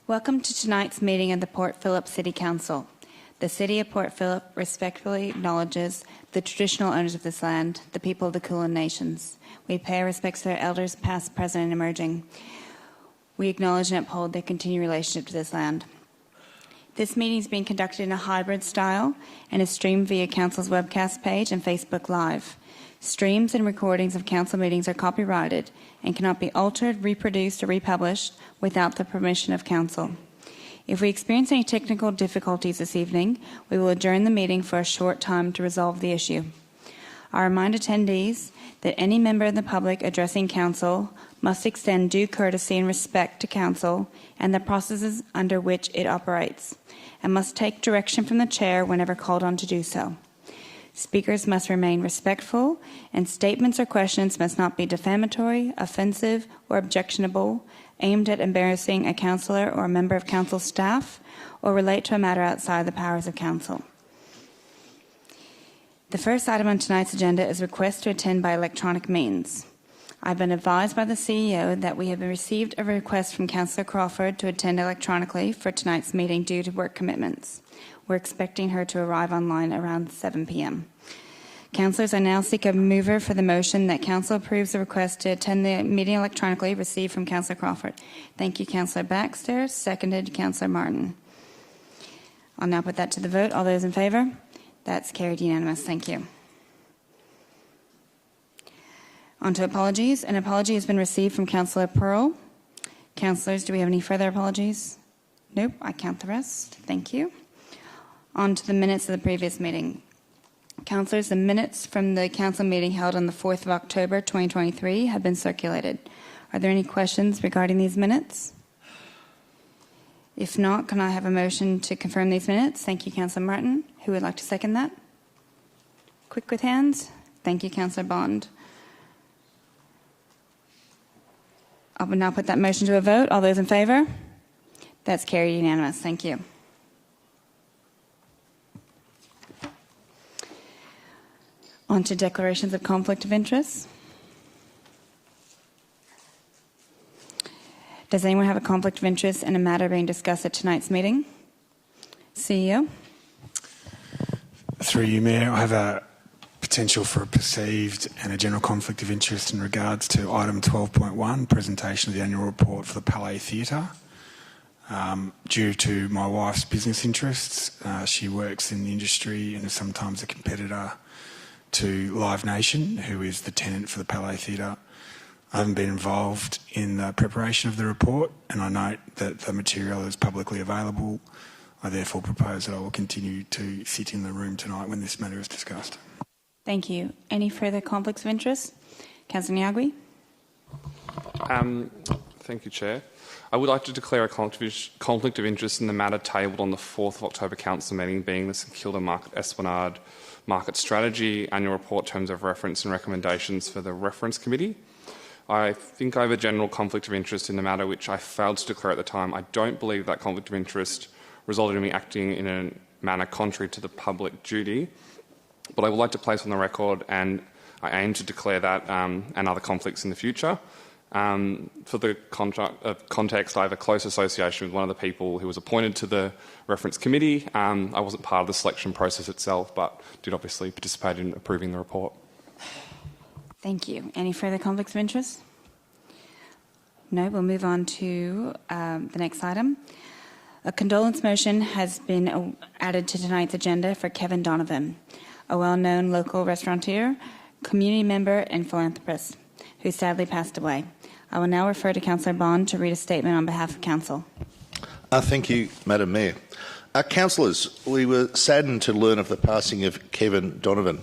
Welcome to tonight's meeting of the Port Phillip City Council. The City of Port Phillip respectfully acknowledges the traditional owners of this land, the people of the Kulin Nations. We pay our respects to their elders, past, present, and emerging. We acknowledge and uphold their continued relationship to this land. This meeting is being conducted in a hybrid style and is streamed via Council's webcast page and Facebook Live. Streams and recordings of Council meetings are copyrighted and cannot be altered, reproduced, or republished without the permission of Council. If we experience any technical difficulties this evening, we will adjourn the meeting for a short time to resolve the issue. I remind attendees that any member of the public addressing Council must extend due courtesy and respect to Council and the processes under which it operates, and must take direction from the Chair whenever called on to do so. Speakers must remain respectful, and statements or questions must not be defamatory, offensive, or objectionable, aimed at embarrassing a councillor or a member of Council staff, or relate to a matter outside the powers of Council. The first item on tonight's agenda is request to attend by electronic means. I've been advised by the CEO that we have received a request from Councillor Crawford to attend electronically for tonight's meeting due to work commitments. We're expecting her to arrive online around 7 p.m. Councillors, I now seek a mover for the motion that Council approves the request to attend the meeting electronically received from Councillor Crawford. Thank you, Councillor Baxter. Seconded, Councillor Martin. I'll now put that to the vote. All those in favour? That's carried unanimous. Thank you. On to apologies. An apology has been received from Councillor Pearl. Councillors, do we have any further apologies? Nope, I count the rest. Thank you. On to the minutes of the previous meeting. Councillors, the minutes from the Council meeting held on the 4th of October 2023 have been circulated. Are there any questions regarding these minutes? If not, can I have a motion to confirm these minutes? Thank you, Councillor Martin. Who would like to second that? Quick with hands. Thank you, Councillor Bond. I will now put that motion to a vote. All those in favour? That's carried unanimous. Thank you. On to declarations of conflict of interest. Does anyone have a conflict of interest in a matter being discussed at tonight's meeting? CEO? Through you, Mayor, I have a potential for a perceived and a general conflict of interest in regards to item 12.1, presentation of the annual report for the Palais Theatre. Due to my wife's business interests, she works in the industry and is sometimes a competitor to Live Nation, who is the tenant for the Palais Theatre. I haven't been involved in the preparation of the report, and I note that the material is publicly available. I therefore propose that I will continue to sit in the room tonight when this matter is discussed. Thank you. Any further conflicts of interest? Councillor Nyagui? Thank you, Chair. I would like to declare a conflict of interest in the matter tabled on the 4th of October Council meeting, being the St Kilda Market Esplanade Market Strategy Annual Report, Terms of Reference and Recommendations for the Reference Committee. I think I have a general conflict of interest in the matter which I failed to declare at the time. I don't believe that conflict of interest resulted in me acting in a manner contrary to the public duty, but I would like to place on the record, and I aim to declare that and other conflicts in the future. For the context, I have a close association with one of the people who was appointed to the reference committee. I wasn't part of the selection process itself, but did obviously participate in approving the report. Thank you. Any further conflicts of interest? No, we'll move on to the next item. A condolence motion has been added to tonight's agenda for Kevin Donovan, a well-known local restaurateur, community member and philanthropist, who sadly passed away. I will now refer to Councillor Bond to read a statement on behalf of Council. Thank you, Madam Mayor. Councillors, we were saddened to learn of the passing of Kevin Donovan.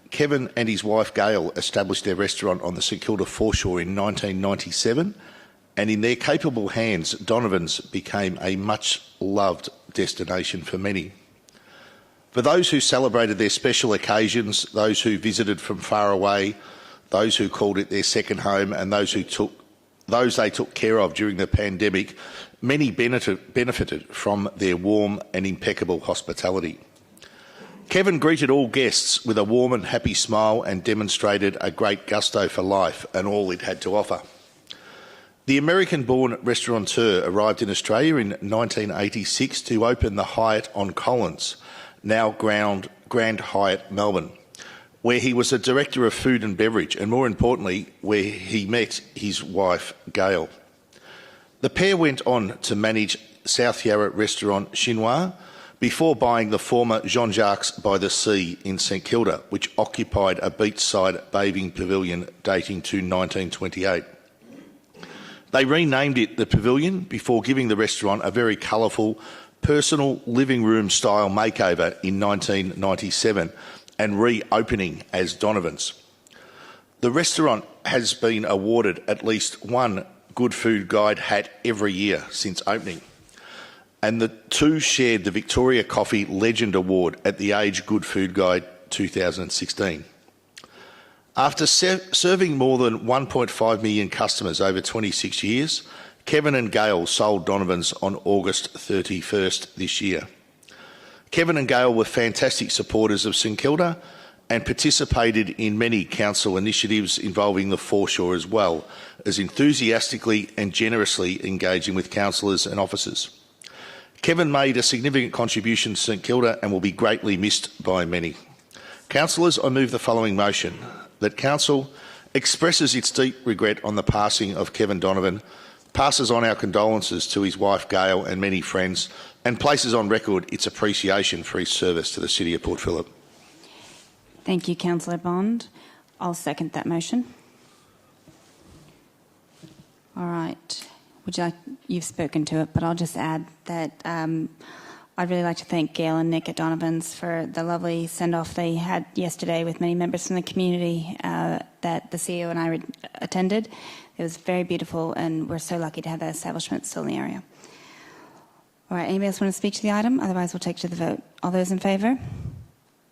Kevin and his wife Gail established their restaurant on the St Kilda foreshore in 1997, and in their capable hands, Donovan's became a much-loved destination for many. For those who celebrated their special occasions, those who visited from far away, those who called it their second home, and those they took care of during the pandemic, many benefited from their warm and impeccable hospitality. Kevin greeted all guests with a warm and happy smile and demonstrated a great gusto for life and all it had to offer. The American-born restaurateur arrived in Australia in 1986 to open the Hyatt on Collins, now Grand Hyatt Melbourne, where he was a director of food and beverage, and more importantly, where he met his wife, Gail. The pair went on to manage South Yarra restaurant Chinois before buying the former Jean-Jacques by the Sea in St Kilda, which occupied a beachside bathing pavilion dating to 1928. They renamed it the Pavilion before giving the restaurant a very colourful, personal living room style makeover in 1997 and reopening as Donovan's. The restaurant has been awarded at least one Good Food Guide hat every year since opening, and the two shared the Victoria Coffee Legend Award at the Age Good Food Guide 2016. After serving more than 1.5 million customers over 26 years, Kevin and Gail sold Donovan's on August 31st this year. Kevin and Gail were fantastic supporters of St Kilda and participated in many council initiatives involving the foreshore, as well as enthusiastically and generously engaging with councillors and officers. Kevin made a significant contribution to St Kilda and will be greatly missed by many. Councillors, I move the following motion: that Council expresses its deep regret on the passing of Kevin Donovan, passes on our condolences to his wife Gail and many friends, and places on record its appreciation for his service to the City of Port Phillip. Thank you, Councillor Bond. I'll second that motion. All right. You've spoken to it, but I'll just add that I'd really like to thank Gail and Nick at Donovan's for the lovely send-off they had yesterday with many members from the community that the CEO and I attended. It was very beautiful, and we're so lucky to have that establishment still in the area. All right, anybody else want to speak to the item? Otherwise, we'll take to the vote. All those in favour?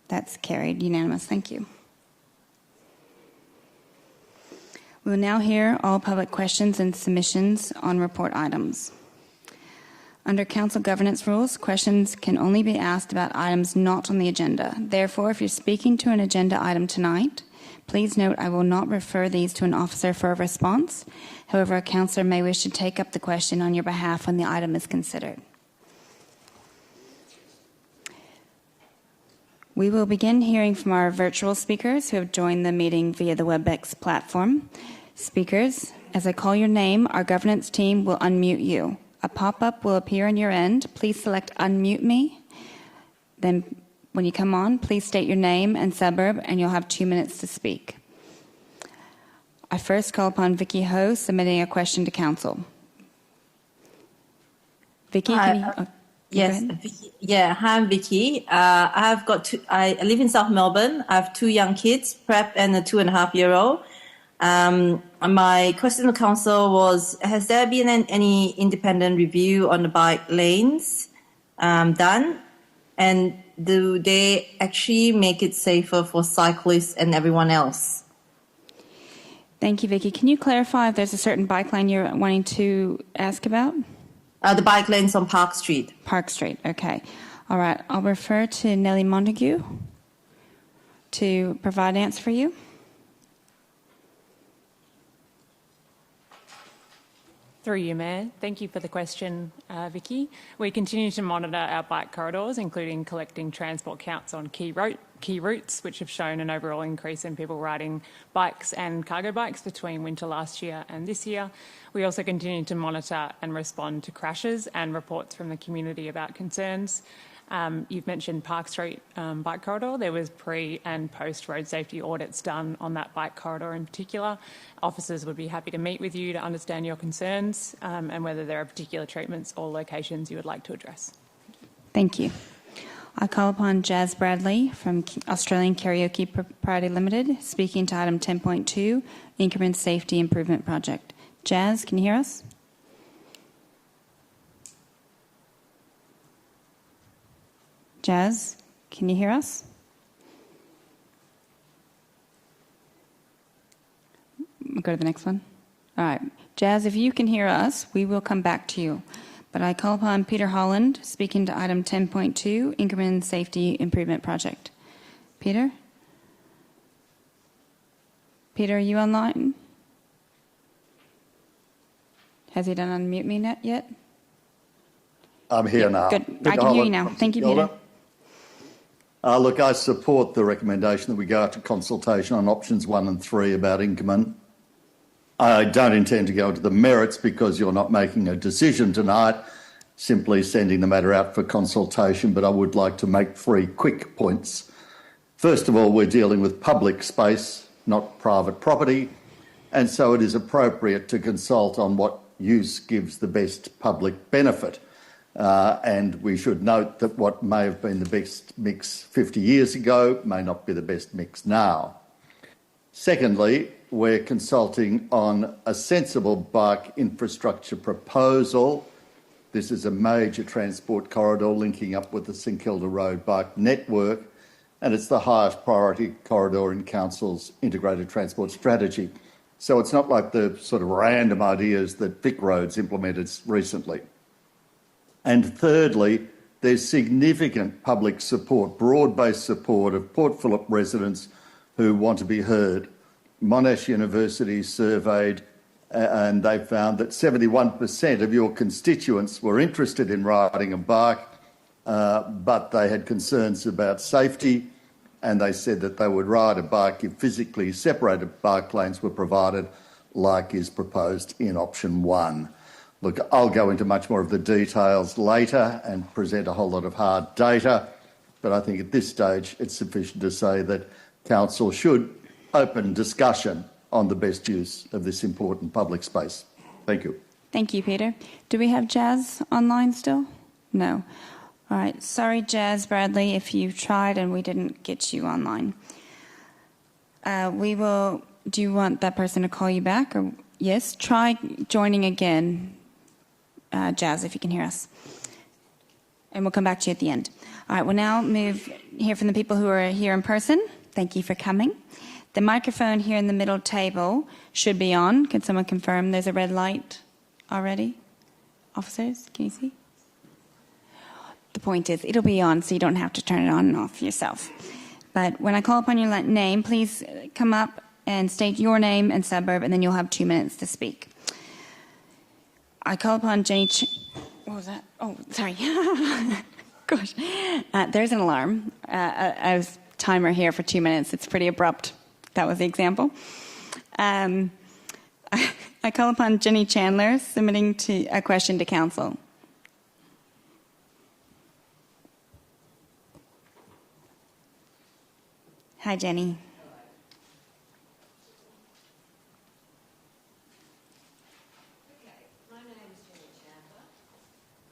That's carried. Unanimous. Thank you. We will now hear all public questions and submissions on report items. Under Council governance rules, questions can only be asked about items not on the agenda. Therefore, if you're speaking to an agenda item tonight, please note I will not refer these to an officer for a response. However, a councillor may wish to take up the question on your behalf when the item is considered. We will begin hearing from our virtual speakers who have joined the meeting via the WebEx platform. Speakers, as I call your name, our governance team will unmute you. A pop-up will appear on your end. Please select Unmute Me. Then when you come on, please state your name and suburb, and you'll have 2 minutes to speak. I first call upon Vicky Ho submitting a question to Council. Vicky, Hi, can you... yes, Vicky, yeah. Hi, I'm Vicky. I live in South Melbourne. I have 2 young kids, prep and a 2.5-year-old. My question to Council was: has there been any independent review on the bike lanes done, and do they actually make it safer for cyclists and everyone else? Thank you, Vicky. Can you clarify if there's a certain bike lane you're wanting to ask about? The bike lanes on Park Street. Park Street, okay. All right, I'll refer to Nellie Montague to provide an answer for you. Through you, Mayor. Thank you for the question, Vicky. We continue to monitor our bike corridors, including collecting transport counts on key routes, which have shown an overall increase in people riding bikes and cargo bikes between winter last year and this year. We also continue to monitor and respond to crashes and reports from the community about concerns. You've mentioned Park Street bike corridor. There was pre and post road safety audits done on that bike corridor in particular. Officers would be happy to meet with you to understand your concerns and whether there are particular treatments or locations you would like to address. Thank you. I call upon Jazz Bradley from Australian Karaoke Proprietary Limited, speaking to item 10.2, Inkerman Safety Improvement Project. Jazz, can you hear us? Jazz, can you hear us? We'll go to the next one. All right. Jazz, if you can hear us, we will come back to you. But I call upon Peter Holland, speaking to item 10.2, Inkerman Safety Improvement Project. Peter? Peter, are you online? Has he done unmute me yet? I'm here now. Good. Peter I can hear you Holland now. from Thank you, St Peter. Kilda. Look, I support the recommendation that we go out to consultation on options 1 and 3 about Inkerman. I don't intend to go into the merits because you're not making a decision tonight, simply sending the matter out for consultation, but I would like to make 3 quick points. First of all, we're dealing with public space, not private property, and so it is appropriate to consult on what use gives the best public benefit. And we should note that what may have been the best mix 50 years ago may not be the best mix now. Secondly, we're consulting on a sensible bike infrastructure proposal. This is a major transport corridor linking up with the St Kilda Road bike network, and it's the highest priority corridor in Council's integrated transport strategy. So it's not like the sort of random ideas that Vic Roads implemented recently. And thirdly, there's significant public support, broad-based support of Port Phillip residents who want to be heard. Monash University surveyed and they found that 71% of your constituents were interested in riding a bike, but they had concerns about safety, and they said that they would ride a bike if physically separated bike lanes were provided, like is proposed in option 1. Look, I'll go into much more of the details later and present a whole lot of hard data, but I think at this stage it's sufficient to say that Council should open discussion on the best use of this important public space. Thank you. Thank you, Peter. Do we have Jazz online still? No. All right. Sorry, Jazz Bradley, if you tried and we didn't get you online. Do you want that person to call you back? Or yes, try joining again, Jazz, if you can hear us. And we'll come back to you at the end. All right, we'll now hear from the people who are here in person. Thank you for coming. The microphone here in the middle table should be on. Can someone confirm there's a red light already? Officers, can you see? The point is, it'll be on, so you don't have to turn it on and off yourself. But when I call upon your name, please come up and state your name and suburb, and then you'll have 2 minutes to speak. I call upon Jenny... What was that? Oh, sorry. Gosh. There's an alarm. I was timer here for 2 minutes. It's pretty abrupt. That was the example. I call upon Jenny Chandler, submitting a question to Council. Hi, Jenny. Okay, my name is Jenny Chandler,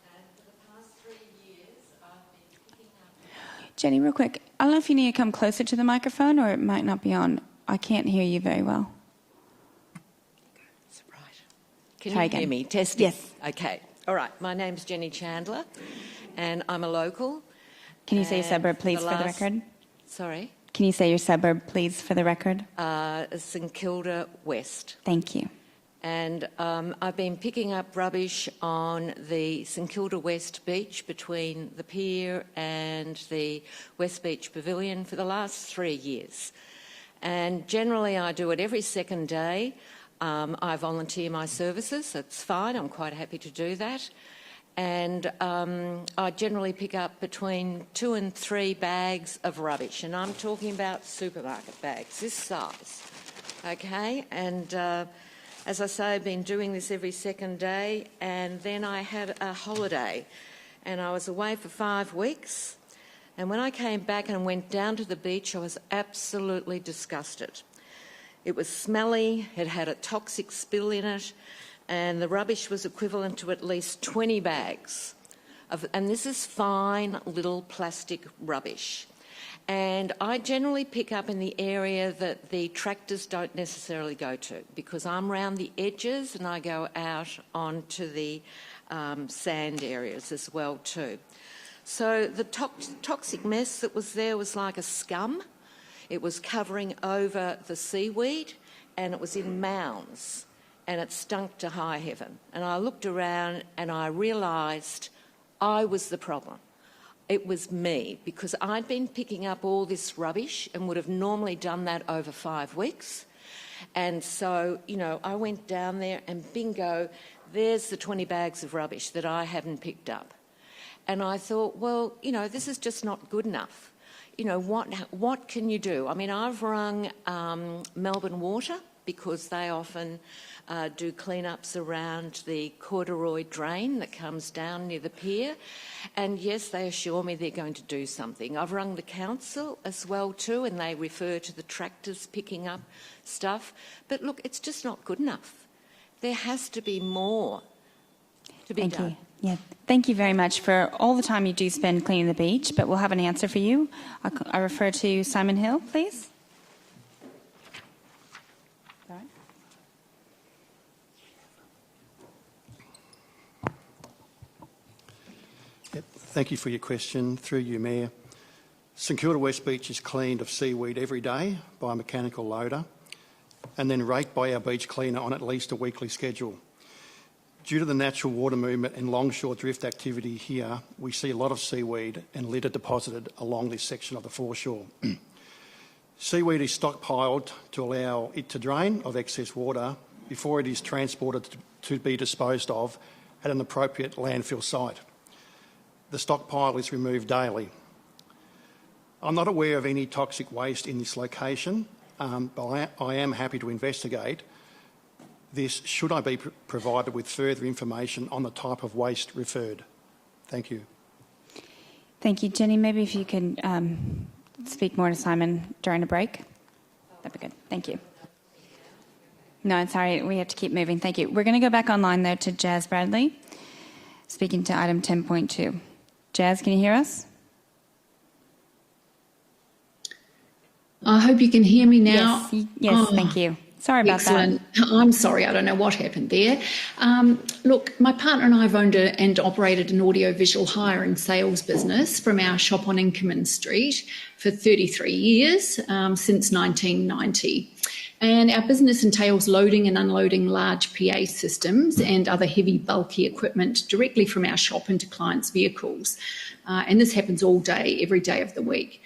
and for the past 3 years I've been picking up... Jenny, real quick, I don't know if you need to come closer to the microphone or it might not be on. I can't hear you very well. That's right. Can Try you again. hear me? Testing. Yes. Okay. All right. My name's Jenny Chandler, and I'm a local. Can you say your suburb, please, for the record? Sorry? Can you say your suburb, please, for the record? St Kilda West. Thank you. And I've been picking up rubbish on the St Kilda West beach between the pier and the West Beach Pavilion for the last 3 years. And generally I do it every second day. I volunteer my services. It's fine. I'm quite happy to do that. And I generally pick up between 2 and 3 bags of rubbish. And I'm talking about supermarket bags, this size. Okay? And... as I say, I've been doing this every second day, and then I had a holiday, and I was away for 5 weeks, and when I came back and went down to the beach, I was absolutely disgusted. It was smelly, it had a toxic spill in it, and the rubbish was equivalent to at least 20 bags. And this is fine little plastic rubbish. And I generally pick up in the area that the tractors don't necessarily go to, because I'm around the edges and I go out onto the sand areas as well too. So the toxic mess that was there was like a scum. It was covering over the seaweed and it was in mounds and it stunk to high heaven. And I looked around and I realised I was the problem. It was me, because I'd been picking up all this rubbish and would have normally done that over 5 weeks. And so, you know, I went down there and bingo, there's the 20 bags of rubbish that I haven't picked up. And I thought, well, you know, this is just not good enough. You know, what can you do? I mean, I've rung Melbourne Water because they often do cleanups around the corduroy drain that comes down near the pier. And yes, they assure me they're going to do something. I've rung the council as well too, and they refer to the tractors picking up stuff. But look, it's just not good enough. There has to be more to be done. Thank you. Yeah, thank you very much for all the time you do spend cleaning the beach, but we'll have an answer for you. I refer to Simon Hill, please. Yep. Thank you for your question. Through you, Mayor. St Kilda West Beach is cleaned of seaweed every day by a mechanical loader and then raked by our beach cleaner on at least a weekly schedule. Due to the natural water movement and longshore drift activity here, we see a lot of seaweed and litter deposited along this section of the foreshore. Seaweed is stockpiled to allow it to drain of excess water before it is transported to be disposed of at an appropriate landfill site. The stockpile is removed daily. I'm not aware of any toxic waste in this location, but I am happy to investigate this should I be provided with further information on the type of waste referred. Thank you. Thank you. Jenny, maybe if you can speak more to Simon during a break. That'd be good. Thank you. No, sorry, we have to keep moving. Thank you. We're going to go back online, though, to Jazz Bradley, speaking to item 10.2. Jazz, can you hear us? I hope you can hear me now. Yes, thank you. Sorry about Excellent. I'm sorry, I don't know what happened there. Look, my partner and I have owned and operated an audiovisual hire and sales business from our shop on Inkerman Street for 33 years, since 1990. And our business entails loading and unloading large PA systems and other heavy, bulky equipment directly from our shop into clients' vehicles. And this happens all day, every day of the week.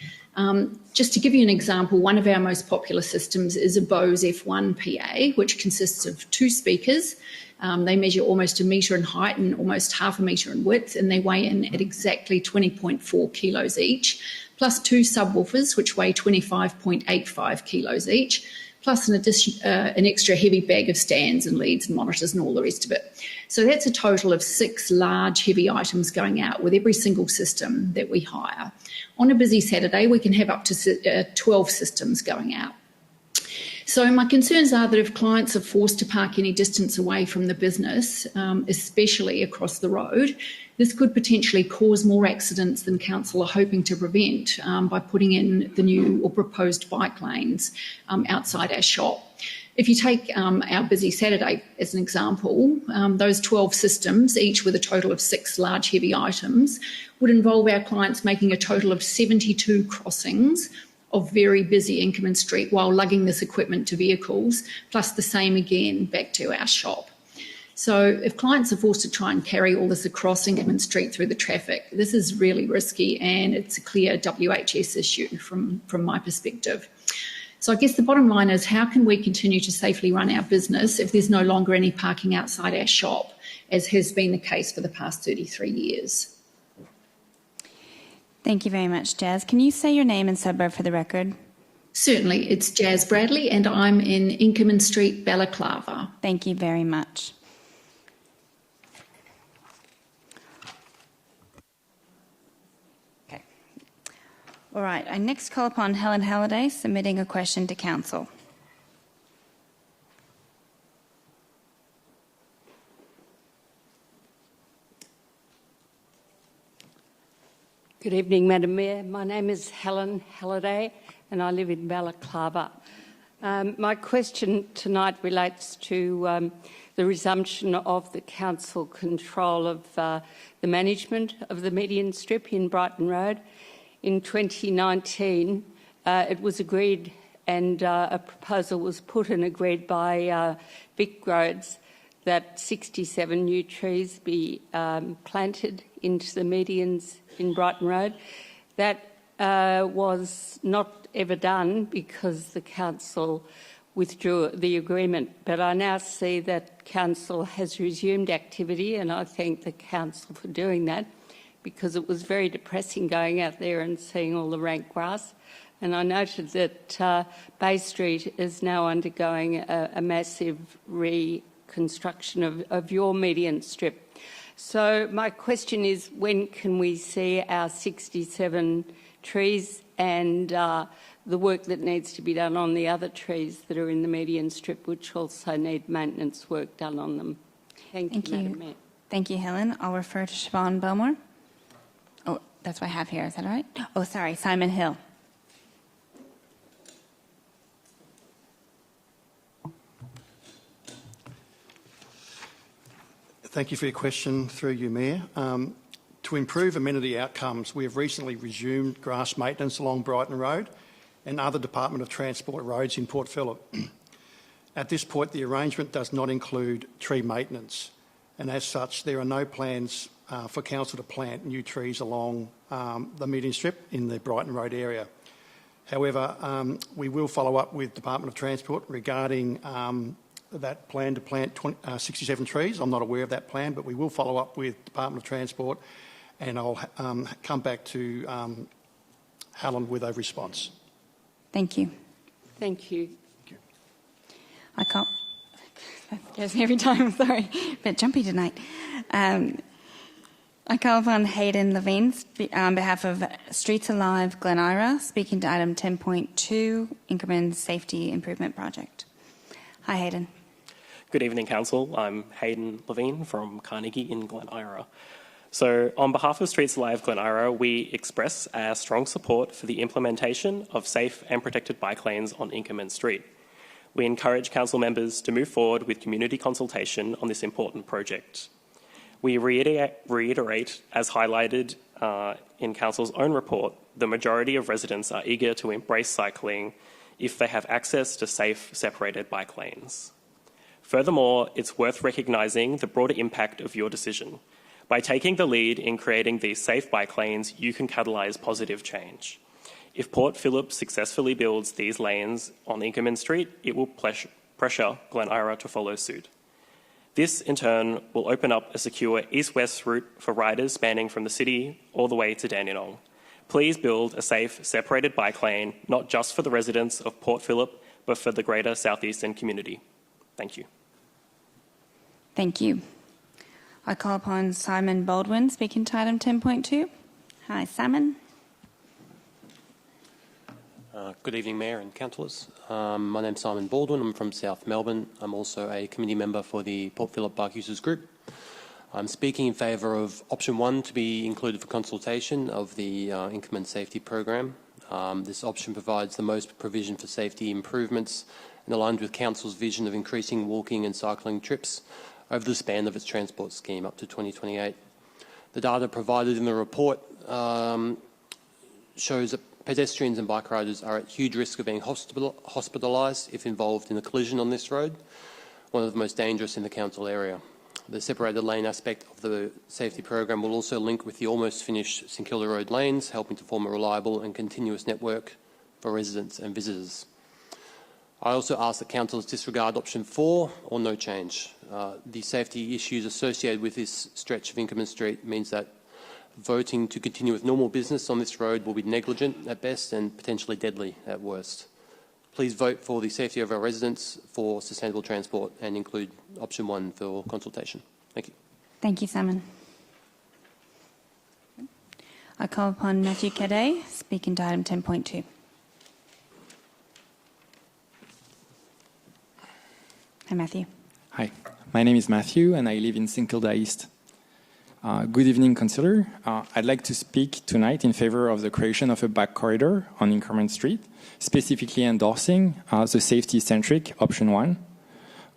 Just to give you an example, one of our most popular systems is a Bose F1 PA, which consists of 2 speakers. They measure almost a metre in height and almost half a metre in width, and they weigh in at exactly 20.4 kilos each, plus 2 subwoofers, which weigh 25.85 kilos each, plus an extra heavy bag of stands and leads and monitors and all the rest of it. So that's a total of 6 large heavy items going out with every single system that we hire. On a busy Saturday, we can have up to 12 systems going out. So my concerns are that if clients are forced to park any distance away from the business, especially across the road, this could potentially cause more accidents than council are hoping to prevent by putting in the new or proposed bike lanes outside our shop. If you take our busy Saturday as an example, those 12 systems, each with a total of 6 large heavy items, would involve our clients making a total of 72 crossings of very busy Inkerman Street while lugging this equipment to vehicles, plus the same again back to our shop. So if clients are forced to try and carry all this across Inkerman Street through the traffic, this is really risky and it's a clear WHS issue from my perspective. So I guess the bottom line is, how can we continue to safely run our business if there's no longer any parking outside our shop, as has been the case for the past 33 years? Thank you very much, Jazz. Can you say your name and suburb for the record? Certainly. It's Jazz Bradley and I'm in Inkerman Street, Balaclava. Thank you very much. Okay. All right. I next call upon Helen Halliday submitting a question to Council. Good evening, Madam Mayor. My name is Helen Halliday and I live in Balaclava. My question tonight relates to the resumption of the council control of the management of the median strip in Brighton Road. In 2019, it was agreed and a proposal was put and agreed by Vic Roads that 67 new trees be planted into the medians in Brighton Road. That was not ever done because the council withdrew the agreement, but I now see that Council has resumed activity, and I thank the Council for doing that, because it was very depressing going out there and seeing all the rank grass. And I noted that Bay Street is now undergoing a massive reconstruction of your median strip. So my question is, when can we see our 67 trees and the work that needs to be done on the other trees that are in the median strip, which also need maintenance work done on them? Thank you, Madam Mayor. Thank you, Helen. I'll refer to Siobhan Belmore. Oh, that's what I have here. Is that all right? Oh, sorry, Simon Hill. Thank you for your question, through you, Mayor. To improve amenity outcomes, we have recently resumed grass maintenance along Brighton Road and other Department of Transport roads in Port Phillip. At this point, the arrangement does not include tree maintenance, and as such, there are no plans for Council to plant new trees along the median strip in the Brighton Road area. However, we will follow up with Department of Transport regarding that plan to plant 67 trees. I'm not aware of that plan, but we will follow up with Department of Transport, and I'll come back to Helen with a response. Thank you. Thank you. I can't. That scares me every time. Sorry, a bit jumpy tonight. I call upon Hayden Levine on behalf of Streets Alive Glen Ira, speaking to item 10.2, Inkerman Safety Improvement Project. Hi, Hayden. Good evening, Council. I'm Hayden Levine from Carnegie in Glen Ira. So, on behalf of Streets Alive Glen Ira, we express our strong support for the implementation of safe and protected bike lanes on Inkerman Street. We encourage Council members to move forward with community consultation on this important project. We reiterate, as highlighted in Council's own report, the majority of residents are eager to embrace cycling if they have access to safe, separated bike lanes. Furthermore, it's worth recognising the broader impact of your decision. By taking the lead in creating these safe bike lanes, you can catalyse positive change. If Port Phillip successfully builds these lanes on Inkerman Street, it will pressure Glen Ira to follow suit. This, in turn, will open up a secure east-west route for riders spanning from the city all the way to Dandenong. Please build a safe, separated bike lane, not just for the residents of Port Phillip, but for the greater southeastern community. Thank you. Thank you. I call upon Simon Baldwin, speaking to item 10.2. Hi, Simon. Good evening, Mayor and Councillors. My name's Simon Baldwin. I'm from South Melbourne. I'm also a committee member for the Port Phillip Bike Users Group. I'm speaking in favour of option 1 to be included for consultation of the Inkerman Safety Program. This option provides the most provision for safety improvements and aligned with Council's vision of increasing walking and cycling trips over the span of its transport scheme up to 2028. The data provided in the report shows that pedestrians and bike riders are at huge risk of being hospitalised if involved in a collision on this road, one of the most dangerous in the council area. The separated lane aspect of the safety program will also link with the almost finished St Kilda Road lanes, helping to form a reliable and continuous network for residents and visitors. I also ask that councillors disregard option 4 or no change. The safety issues associated with this stretch of Inkerman Street means that voting to continue with normal business on this road will be negligent at best and potentially deadly at worst. Please vote for the safety of our residents, for sustainable transport, and include option 1 for consultation. Thank you. Thank you, Simon. I call upon Matthew Cadet, speaking to item 10.2. Hi, Matthew. Hi, my name is Matthew and I live in St Kilda East. Good evening, Councillor. I'd like to speak tonight in favour of the creation of a bike corridor on Inkerman Street, specifically endorsing the safety-centric option 1.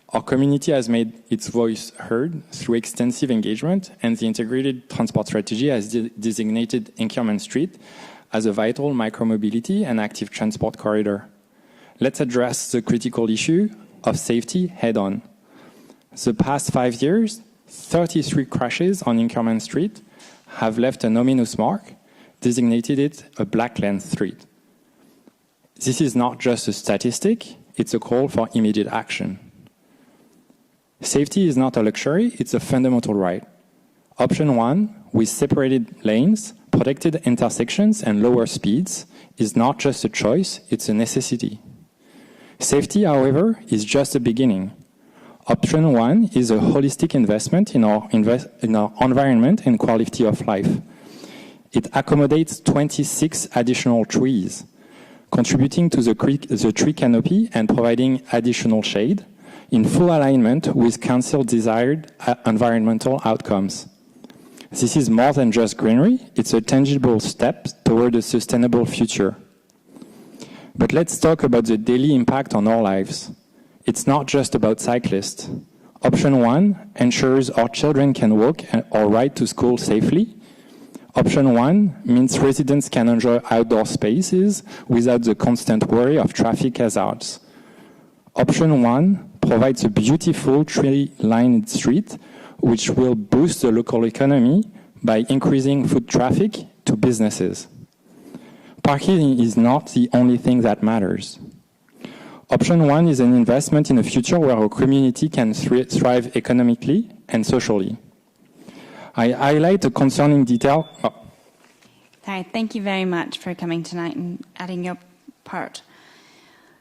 Our community has made its voice heard through extensive engagement, and the integrated transport strategy has designated Inkerman Street as a vital micromobility and active transport corridor. Let's address the critical issue of safety head-on. The past 5 years, 33 crashes on Inkerman Street have left an ominous mark, designated it a black lane street. This is not just a statistic, it's a call for immediate action. Safety is not a luxury, it's a fundamental right. Option 1, with separated lanes, protected intersections and lower speeds, is not just a choice, it's a necessity. Safety, however, is just the beginning. Option 1 is a holistic investment in our environment and quality of life. It accommodates 26 additional trees, contributing to the tree canopy and providing additional shade, in full alignment with Council's desired environmental outcomes. This is more than just greenery, it's a tangible step toward a sustainable future. But let's talk about the daily impact on our lives. It's not just about cyclists. Option 1 ensures our children can walk or ride to school safely. Option 1 means residents can enjoy outdoor spaces without the constant worry of traffic hazards. Option 1 provides a beautiful tree-lined street which will boost the local economy by increasing foot traffic to businesses. Parking is not the only thing that matters. Option 1 is an investment in a future where our community can thrive economically and socially. I highlight a concerning detail. Hi, thank you very much for coming tonight and adding your part.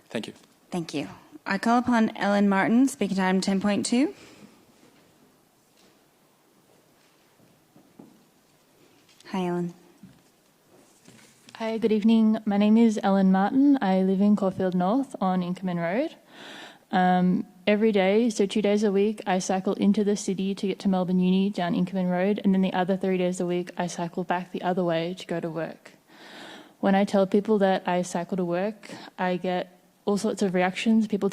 Thank you. Thank you. I call upon Ellen Martin, speaking to item 10.2. Hi, Ellen. Hi, good evening. My name is Ellen Martin. I live in Caulfield North on Inkerman Road. Every day, so 2 days a week, I cycle into the city to get to Melbourne Uni down Inkerman Road, and then the other 3 days a week, I cycle back the other way to go to work. When I tell people that I cycle to work, I get all sorts of reactions. People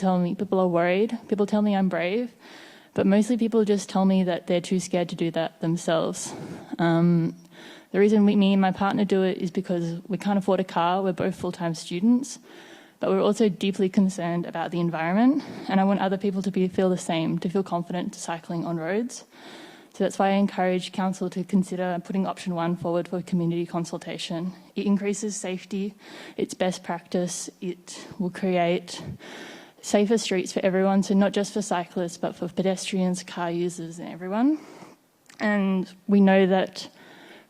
are worried. People tell me I'm brave, but mostly people just tell me that they're too scared to do that themselves. The reason me and my partner do it is because we can't afford a car. We're both full-time students, but we're also deeply concerned about the environment, and I want other people to feel the same, to feel confident cycling on roads. So that's why I encourage Council to consider putting option 1 forward for community consultation. It increases safety, it's best practice, it will create safer streets for everyone, so not just for cyclists, but for pedestrians, car users, and everyone. And we know that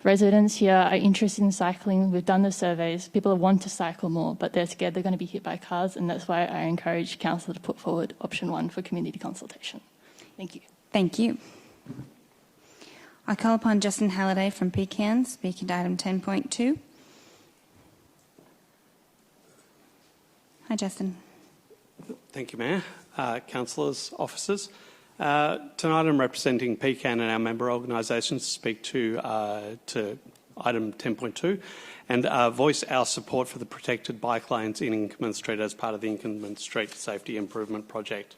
residents here are interested in cycling. We've done the surveys. People want to cycle more, but they're scared they're going to be hit by cars, and that's why I encourage Council to put forward option 1 for community consultation. Thank you. Thank you. I call upon Justin Halliday from Pecan, speaking to item 10.2. Hi, Justin. Thank you, Mayor. Councillors, officers. Tonight I'm representing Pecan and our member organisations to speak to item 10.2 and voice our support for the protected bike lanes in Inkerman Street as part of the Inkerman Street Safety Improvement Project.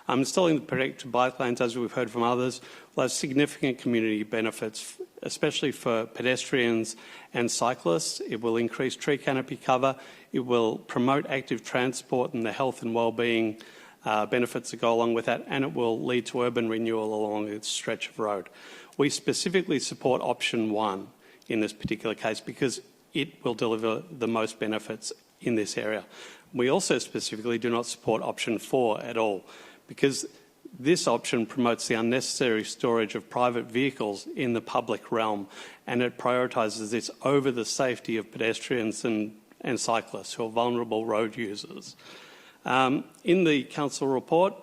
Installing the protected bike lanes, as we've heard from others, will have significant community benefits, especially for pedestrians and cyclists. It will increase tree canopy cover. It will promote active transport and the health and wellbeing benefits that go along with that, and it will lead to urban renewal along its stretch of road. We specifically support option 1 in this particular case because it will deliver the most benefits in this area. We also specifically do not support option 4 at all because this option promotes the unnecessary storage of private vehicles in the public realm, and it prioritises this over the safety of pedestrians and cyclists who are vulnerable road users. In the council report,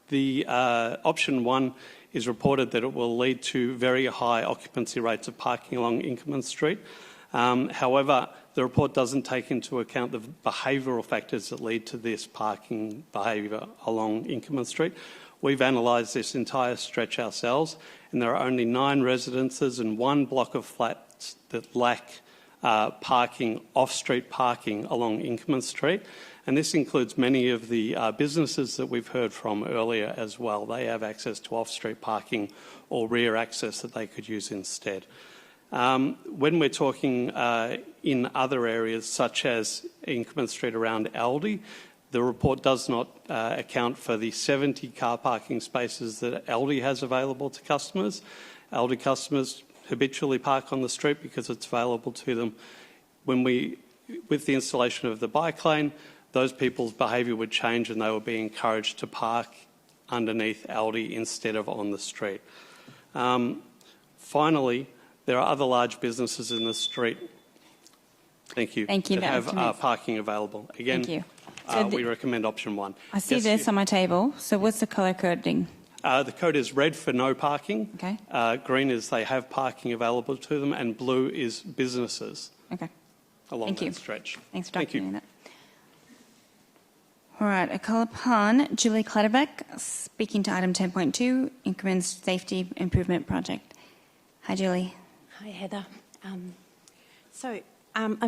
the option 1 is reported that it will lead to very high occupancy rates of parking along Inkerman Street. However, the report doesn't take into account the behavioural factors that lead to this parking behaviour along Inkerman Street. We've analysed this entire stretch ourselves, and there are only 9 residences and 1 block of flats that lack parking, off-street parking along Inkerman Street. And this includes many of the businesses that we've heard from earlier as well. They have access to off-street parking or rear access that they could use instead. When we're talking in other areas such as Inkerman Street around Aldi, the report does not account for the 70 car parking spaces that Aldi has available to customers. Aldi customers habitually park on the street because it's available to them. With the installation of the bike lane, those people's behaviour would change and they would be encouraged to park underneath Aldi instead of on the street. Finally, there are other large businesses in the street. Thank you. Thank you. That have parking available. Again, Thank you. So we recommend option 1. I see this on my table. So what's the colour coding? The code is red for no parking. Okay. Green is they have parking available to them, and blue is businesses. Okay. Along Thank you. that stretch. Thanks for Thank you. documenting that. All right, I call upon Julie Clutterbeck, speaking to item 10.2, Inkerman Safety Improvement Project. Hi, Julie. Hi, Heather. I'm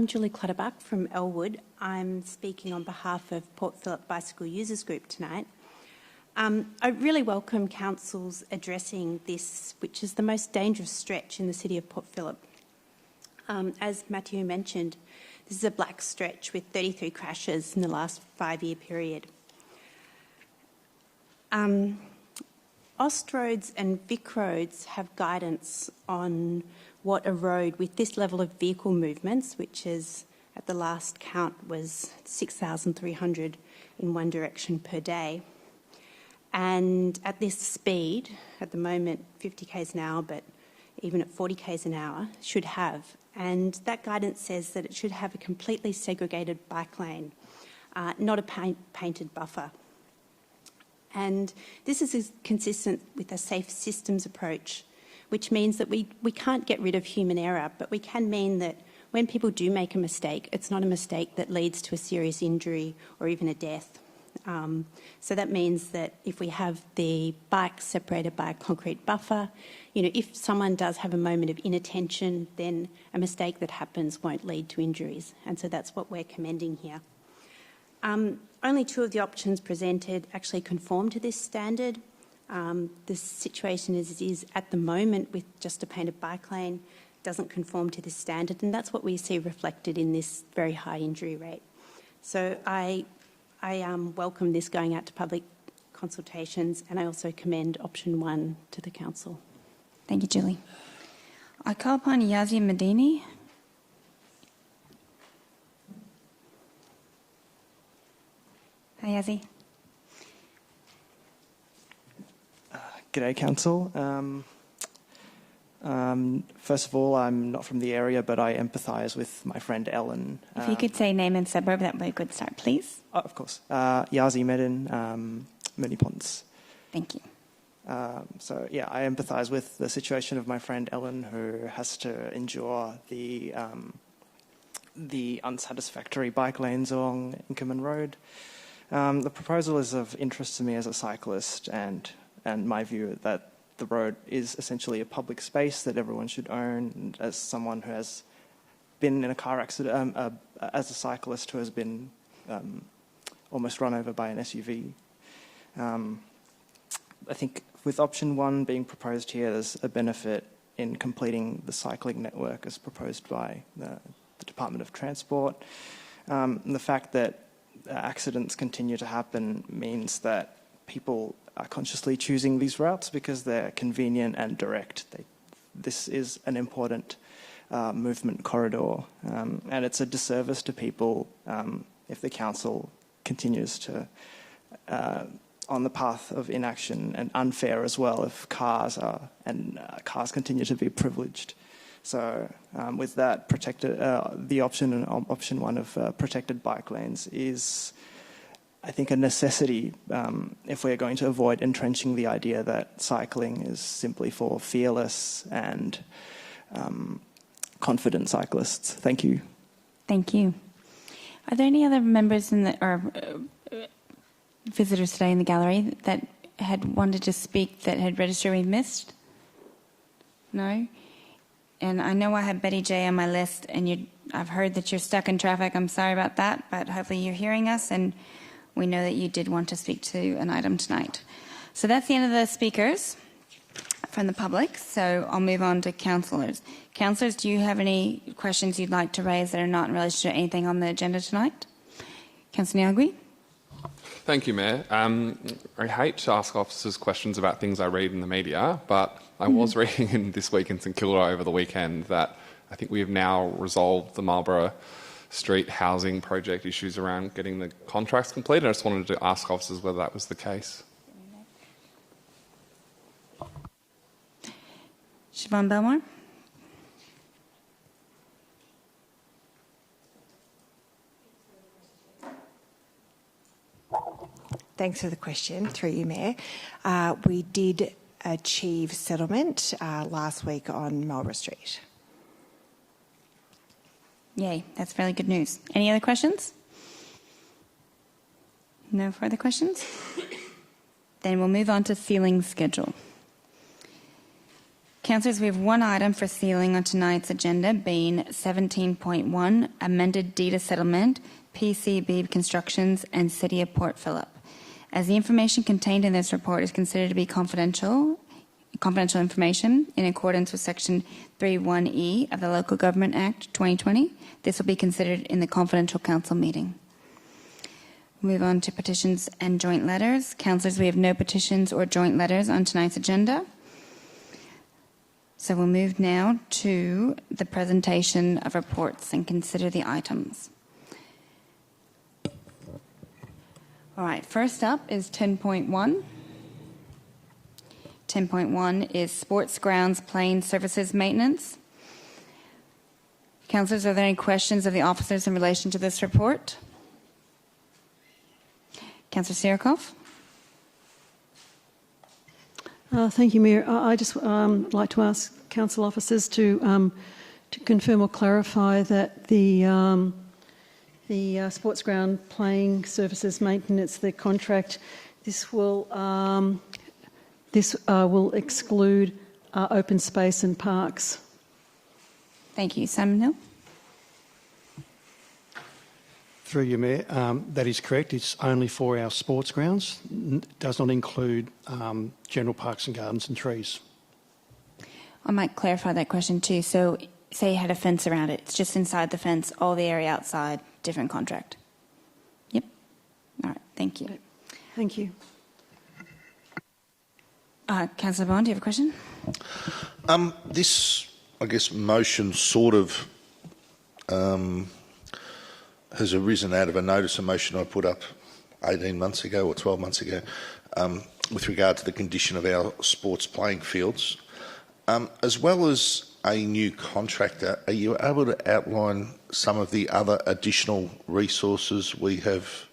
Julie Clutterbuck from Elwood. I'm speaking on behalf of Port Phillip Bicycle Users Group tonight. I really welcome Council's addressing this, which is the most dangerous stretch in the city of Port Phillip. As Matthew mentioned, this is a black stretch with 33 crashes in the last 5-year period. Ost roads and Vic roads have guidance on what a road with this level of vehicle movements, which is at the last count was 6,300 in one direction per day. And at this speed, at the moment 50 k's an hour, but even at 40 k's an hour, should have. And that guidance says that it should have a completely segregated bike lane, not a painted buffer. And this is consistent with a safe systems approach, which means that we can't get rid of human error, but we can mean that when people do make a mistake, it's not a mistake that leads to a serious injury or even a death. So that means that if we have the bike separated by a concrete buffer, if someone does have a moment of inattention, then a mistake that happens won't lead to injuries. And so that's what we're commending here. Only 2 of the options presented actually conform to this standard. The situation as it is at the moment with just a painted bike lane doesn't conform to this standard, and that's what we see reflected in this very high injury rate. So I welcome this going out to public consultations, and I also commend option 1 to the council. Thank you, Julie. I call upon Yazi Medini. Hi, Yazi. G'day, Council. First of all, I'm not from the area, but I empathise with my friend Ellen. If you could say name and suburb, that would be a good start, please. Of course. Yazi Medin, Moonee Ponce. Thank you. I empathise with the situation of my friend Ellen, who has to endure the unsatisfactory bike lanes along Inkerman Road. The proposal is of interest to me as a cyclist, and my view that the road is essentially a public space that everyone should own. And as someone who has been in a car accident, as a cyclist who has been almost run over by an SUV, I think with option 1 being proposed here, there's a benefit in completing the cycling network as proposed by the Department of Transport. And the fact that accidents continue to happen means that people are consciously choosing these routes because they're convenient and direct. This is an important movement corridor, and it's a disservice to people if the council continues to on the path of inaction, and unfair as well if cars continue to be privileged. So with that, the option 1 of protected bike lanes is, I think, a necessity if we're going to avoid entrenching the idea that cycling is simply for fearless and confident cyclists. Thank you. Thank you. Are there any other members or visitors today in the gallery that had wanted to speak that had registered we missed? No? And I know I have Betty J on my list, and I've heard that you're stuck in traffic. I'm sorry about that, but hopefully you're hearing us, and we know that you did want to speak to an item tonight. So that's the end of the speakers from the public, so I'll move on to councillors. Councillors, do you have any questions you'd like to raise that are not in relation to anything on the agenda tonight? Councillor Nyagui? Thank you, Mayor. I hate to ask officers questions about things I read in the media, but I was reading this week in St Kilda over the weekend that I think we have now resolved the Marlborough Street housing project issues around getting the contracts completed. I just wanted to ask officers whether that was the case. Siobhan Belmore. Thanks for the question, through you, Mayor. We did achieve settlement last week on Marlborough Street. Yay, that's fairly good news. Any other questions? No further questions? Then we'll move on to sealing schedule. Councillors, we have one item for sealing on tonight's agenda, being 17.1, amended deed of settlement, PCB Constructions and City of Port Phillip. As the information contained in this report is considered to be confidential information in accordance with Section 31E of the Local Government Act 2020, this will be considered in the confidential council meeting. Move on to petitions and joint letters. Councillors, we have no petitions or joint letters on tonight's agenda. So we'll move now to the presentation of reports and consider the items. All right, first up is 10.1. 10.1 is Sports Grounds Playing Services Maintenance. Councillors, are there any questions of the officers in relation to this report? Councillor Sirikov. Thank you, Mayor. I just like to ask council officers to confirm or clarify that the sports ground playing services maintenance, the contract, this will exclude open space and parks. Thank you. Simon Hill. Through you, Mayor, that is correct. It's only for our sports grounds. It does not include general parks and gardens and trees. I might clarify that question too. So say you had a fence around it. It's just inside the fence, all the area outside, different contract. Yep. All right. Thank you. Thank you. Councillor Bond, do you have a question? This, I guess, motion sort of has arisen out of a notice of motion I put up 18 months ago or 12 months ago with regard to the condition of our sports playing fields. As well as a new contractor, are you able to outline some of the other additional resources we have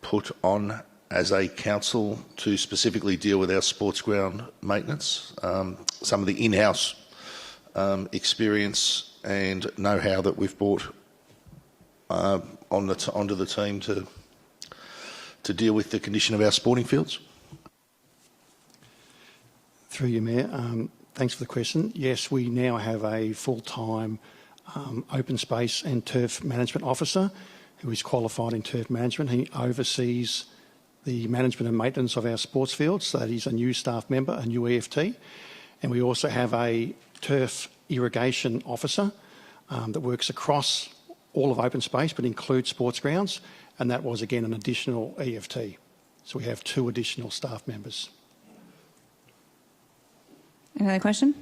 put on as a council to specifically deal with our sports ground maintenance? Some of the in-house experience and know-how that we've brought onto the team to deal with the condition of our sporting fields? Through you, Mayor. Thanks for the question. Yes, we now have a full-time open space and turf management officer who is qualified in turf management. He oversees the management and maintenance of our sports fields, so that he's a new staff member, a new EFT. And we also have a turf irrigation officer that works across all of open space but includes sports grounds, and that was again an additional EFT. So we have 2 additional staff members. Another question?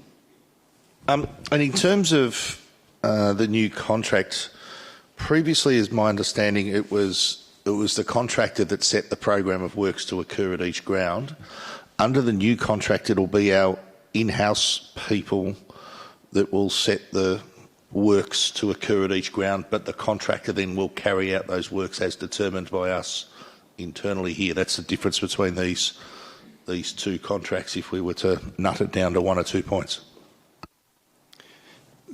And in terms of the new contract, previously, as my understanding, it was the contractor that set the program of works to occur at each ground. Under the new contract, it'll be our in-house people that will set the works to occur at each ground, but the contractor then will carry out those works as determined by us internally here. That's the difference between these 2 contracts if we were to nut it down to 1 or 2 points.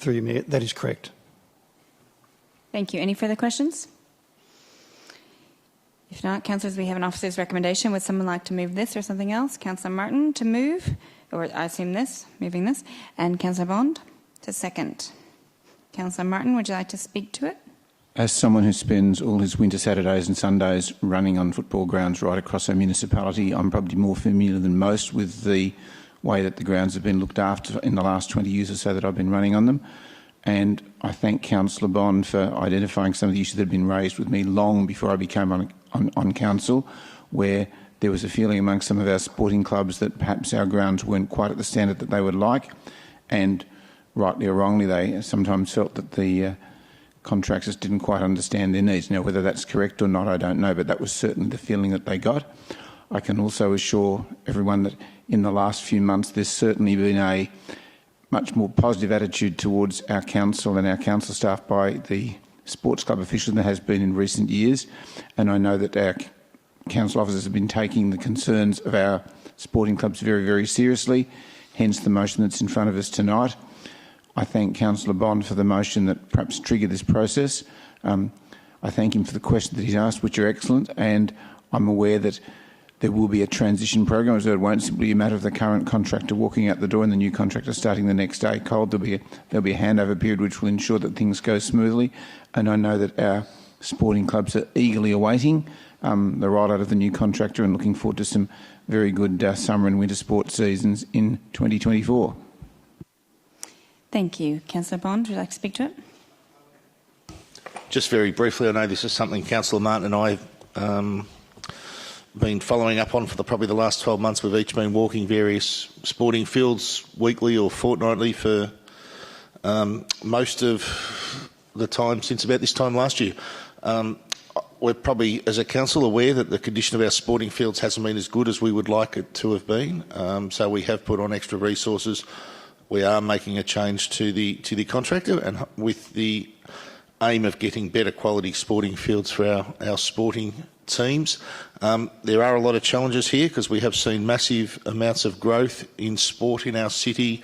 Through you, Mayor, that is correct. Thank you. Any further questions? If not, councillors, we have an officer's recommendation. Would someone like to move this or something else? Councillor Martin to move, or I assume this, moving this, and Councillor Bond to second. Councillor Martin, would you like to speak to it? As someone who spends all his winter Saturdays and Sundays running on football grounds right across our municipality, I'm probably more familiar than most with the way that the grounds have been looked after in the last 20 years or so that I've been running on them. And I thank Councillor Bond for identifying some of the issues that have been raised with me long before I became on council, where there was a feeling among some of our sporting clubs that perhaps our grounds weren't quite at the standard that they would like, and rightly or wrongly they sometimes felt that the contractors didn't quite understand their needs. Now, whether that's correct or not, I don't know, but that was certainly the feeling that they got. I can also assure everyone that in the last few months there's certainly been a much more positive attitude towards our council and our council staff by the sports club officials than there has been in recent years. And I know that our council officers have been taking the concerns of our sporting clubs very, very seriously, hence the motion that's in front of us tonight. I thank Councillor Bond for the motion that perhaps triggered this process. I thank him for the questions that he's asked, which are excellent, and I'm aware that there will be a transition program, so it won't simply be a matter of the current contractor walking out the door and the new contractor starting the next day cold. There'll be a handover period which will ensure that things go smoothly, and I know that our sporting clubs are eagerly awaiting the rollout of the new contractor and looking forward to some very good summer and winter sports seasons in 2024. Thank you. Councillor Bond, would you like to speak to it? Just very briefly, I know this is something Councillor Martin and I have been following up on for probably the last 12 months. We've each been walking various sporting fields weekly or fortnightly for most of the time since about this time last year. We're probably, as a council, aware that the condition of our sporting fields hasn't been as good as we would like it to have been. So we have put on extra resources. We are making a change to the contractor, and with the aim of getting better quality sporting fields for our sporting teams. There are a lot of challenges here because we have seen massive amounts of growth in sport in our city,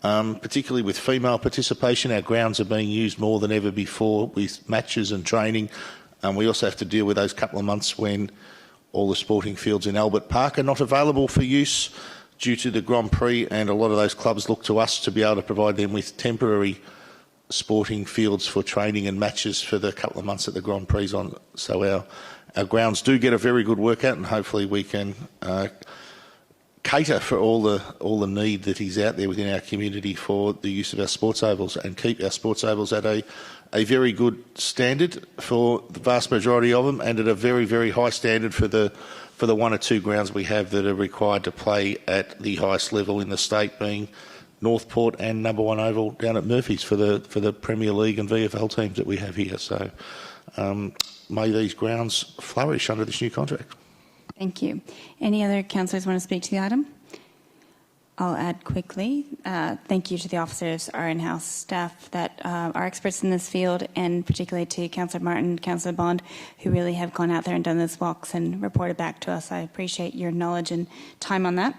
particularly with female participation. Our grounds are being used more than ever before with matches and training. We also have to deal with those couple of months when all the sporting fields in Albert Park are not available for use due to the Grand Prix, and a lot of those clubs look to us to be able to provide them with temporary sporting fields for training and matches for the couple of months that the Grand Prix is on. So our grounds do get a very good workout, and hopefully we can cater for all the need that is out there within our community for the use of our sports ovals and keep our sports ovals at a very good standard for the vast majority of them, and at a very, very high standard for the one or two grounds we have that are required to play at the highest level in the state, being Northport and number one oval down at Murphy's for the Premier League and VFL teams that we have here. So may these grounds flourish under this new contract. Thank you. Any other councillors want to speak to the item? I'll add quickly. Thank you to the officers, our in-house staff that are experts in this field, and particularly to Councillor Martin, Councillor Bond, who really have gone out there and done those walks and reported back to us. I appreciate your knowledge and time on that.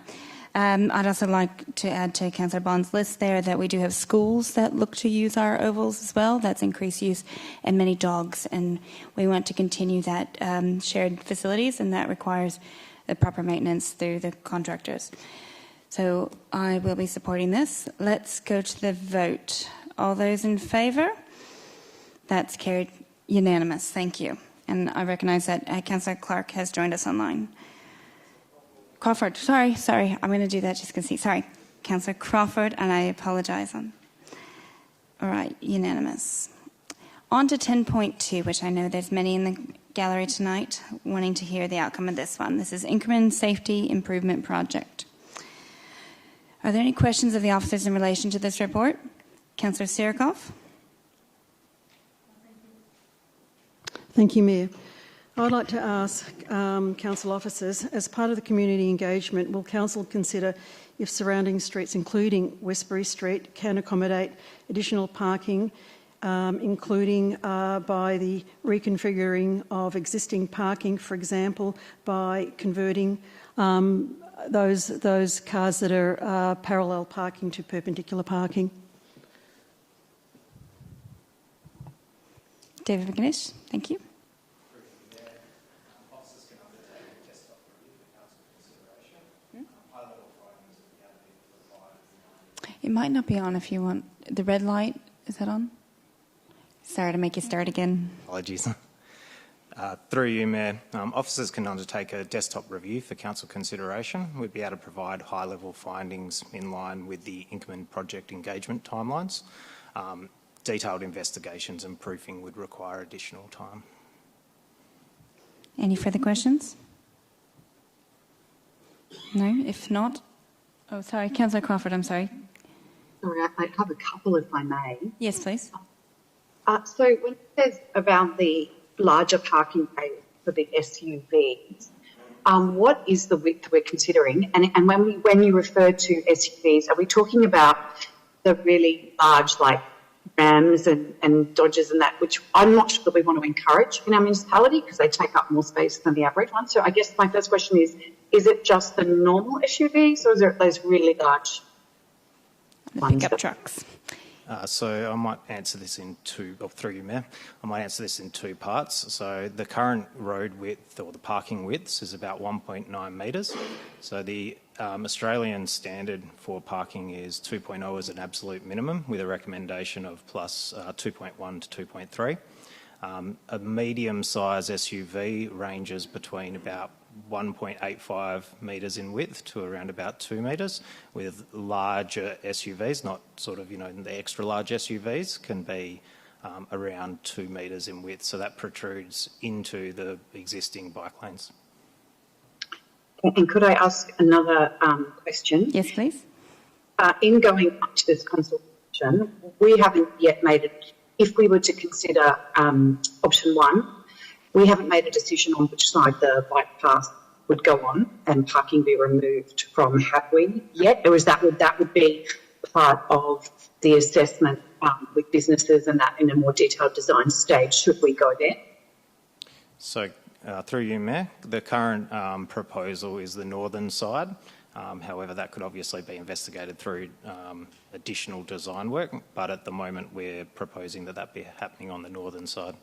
I'd also like to add to Councillor Bond's list there that we do have schools that look to use our ovals as well. That's increased use, and many dogs. And we want to continue that shared facilities, and that requires the proper maintenance through the contractors. So I will be supporting this. Let's go to the vote. All those in favour? That's carried unanimous. Thank you. And I recognise that Councillor Clark has joined us online. Crawford, sorry. I'm going to do that just because sorry. Councillor Crawford, and I apologise. All right, unanimous. On to 10.2, which I know there's many in the gallery tonight wanting to hear the outcome of this one. This is Inkerman Safety Improvement Project. Are there any questions of the officers in relation to this report? Councillor Sirikoff. Thank you, Mayor. I would like to ask council officers, as part of the community engagement, will council consider if surrounding streets, including Westbury Street, can accommodate additional parking, including by the reconfiguring of existing parking, for example, by converting those cars that are parallel parking to perpendicular parking? David McGuinness, thank you. It might not be on if you want. The red light, is that on? Sorry to make you start again. Apologies. Through you, Mayor, officers can undertake a desktop review for council consideration. We'd be able to provide high-level findings in line with the Inkerman project engagement timelines. Detailed investigations and proofing would require additional time. Any further questions? No? If not... Oh, sorry. Councillor Crawford, I'm sorry. Sorry, I have a couple, if I may. Yes, please. So when it says around the larger parking areas for the SUVs, what is the width we're considering? And when you refer to SUVs, are we talking about the really large, like Rams and Dodgers and that, which I'm not sure that we want to encourage in our municipality because they take up more space than the average one? So I guess my first question is it just the normal SUVs or is it those really large ones? Pickup trucks. So I might answer this in through you, Mayor. I might answer this in two parts. So the current road width or the parking widths is about 1.9 metres. So the Australian standard for parking is 2.0 as an absolute minimum with a recommendation of plus 2.1 to 2.3. A medium-size SUV ranges between about 1.85 metres in width to around about 2 metres, with larger SUVs, not sort of, the extra large SUVs can be around 2 metres in width. So that protrudes into the existing bike lanes. And could I ask another question? Yes, please. In going up to this consultation, we haven't yet made it, if we were to consider option one, we haven't made a decision on which side the bike path would go on and parking be removed from, have we yet? Or is that would be part of the assessment with businesses and that in a more detailed design stage, should we go there? So through you, Mayor, the current proposal is the northern side. However, that could obviously be investigated through additional design work, but at the moment we're proposing that be happening on the northern side.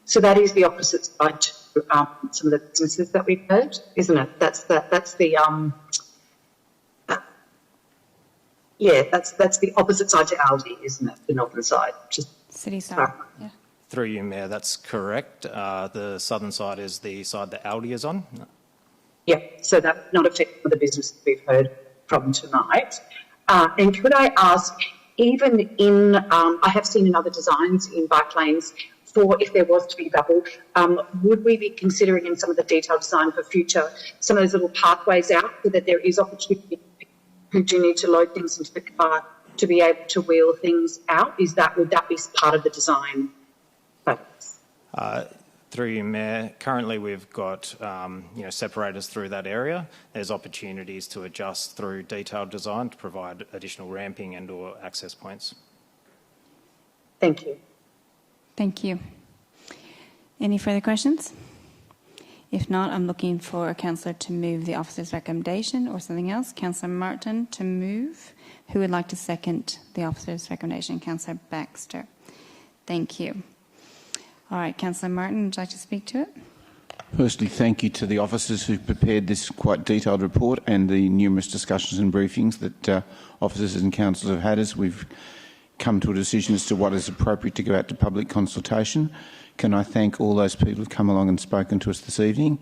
So that is the opposite side to some of the businesses that we've heard, isn't it? That's the opposite side to Aldi, isn't it? The northern side, just city side. Yeah. Through you, Mayor, that's correct. The southern side is the side that Aldi is on. Yeah, so that would not affect the businesses we've heard from tonight. And could I ask, even in, I have seen in other designs in bike lanes, for if there was to be double, would we be considering in some of the detailed design for future some of those little pathways out so that there is opportunity who do need to load things into the car to be able to wheel things out? Would that be part of the design? Through you, Mayor, currently we've got separators through that area. There's opportunities to adjust through detailed design to provide additional ramping and or access points. Thank you. Thank you. Any further questions? If not, I'm looking for a councillor to move the officer's recommendation or something else. Councillor Martin to move. Who would like to second the officer's recommendation? Councillor Baxter. Thank you. All right, Councillor Martin, would you like to speak to it? Firstly, thank you to the officers who prepared this quite detailed report and the numerous discussions and briefings that officers and councillors have had as we've come to a decision as to what is appropriate to go out to public consultation. Can I thank all those people who've come along and spoken to us this evening?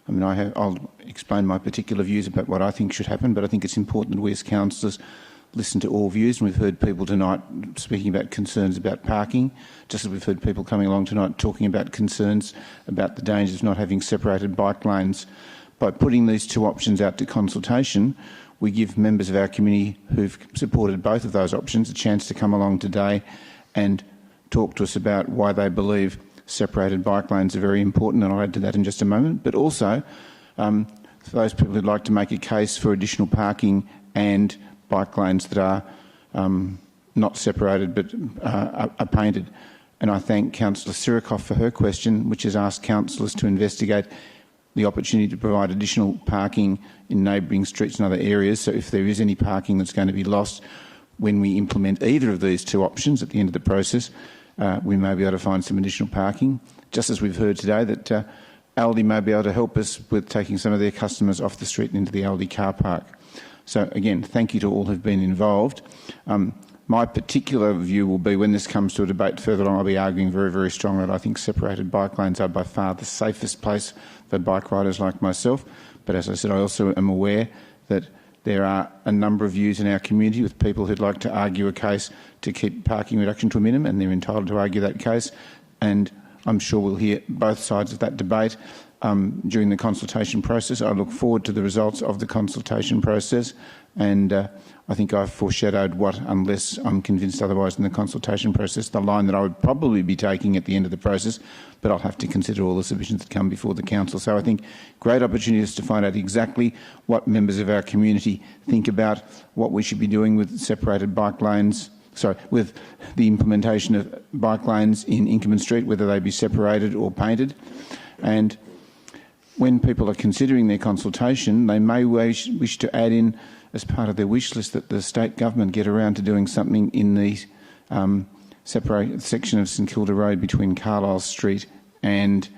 I mean, I'll explain my particular views about what I think should happen, but I think it's important that we as councillors listen to all views, and we've heard people tonight speaking about concerns about parking, just as we've heard people coming along tonight talking about concerns about the dangers of not having separated bike lanes. By putting these two options out to consultation, we give members of our community who've supported both of those options a chance to come along today and talk to us about why they believe separated bike lanes are very important, and I'll add to that in just a moment. But also, for those people who'd like to make a case for additional parking and bike lanes that are not separated but are painted. And I thank Councillor Sirikoff for her question, which has asked councillors to investigate the opportunity to provide additional parking in neighbouring streets and other areas. So if there is any parking that's going to be lost when we implement either of these two options at the end of the process, we may be able to find some additional parking. Just as we've heard today that Aldi may be able to help us with taking some of their customers off the street and into the Aldi car park. So again, thank you to all who've been involved. My particular view will be when this comes to a debate further on, I'll be arguing very, very strongly that I think separated bike lanes are by far the safest place for bike riders like myself. But as I said, I also am aware that there are a number of views in our community with people who'd like to argue a case to keep parking reduction to a minimum, and they're entitled to argue that case. And I'm sure we'll hear both sides of that debate. during the consultation process. I look forward to the results of the consultation process, and I think I've foreshadowed what, unless I'm convinced otherwise in the consultation process, the line that I would probably be taking at the end of the process, but I'll have to consider all the submissions that come before the Council. So I think great opportunities to find out exactly what members of our community think about what we should be doing with separated bike lanes, with the implementation of bike lanes in Inkerman Street, whether they be separated or painted. And when people are considering their consultation, they may wish to add in as part of their wish list that the state government get around to doing something in the separate section of St Kilda Road between Carlisle Street and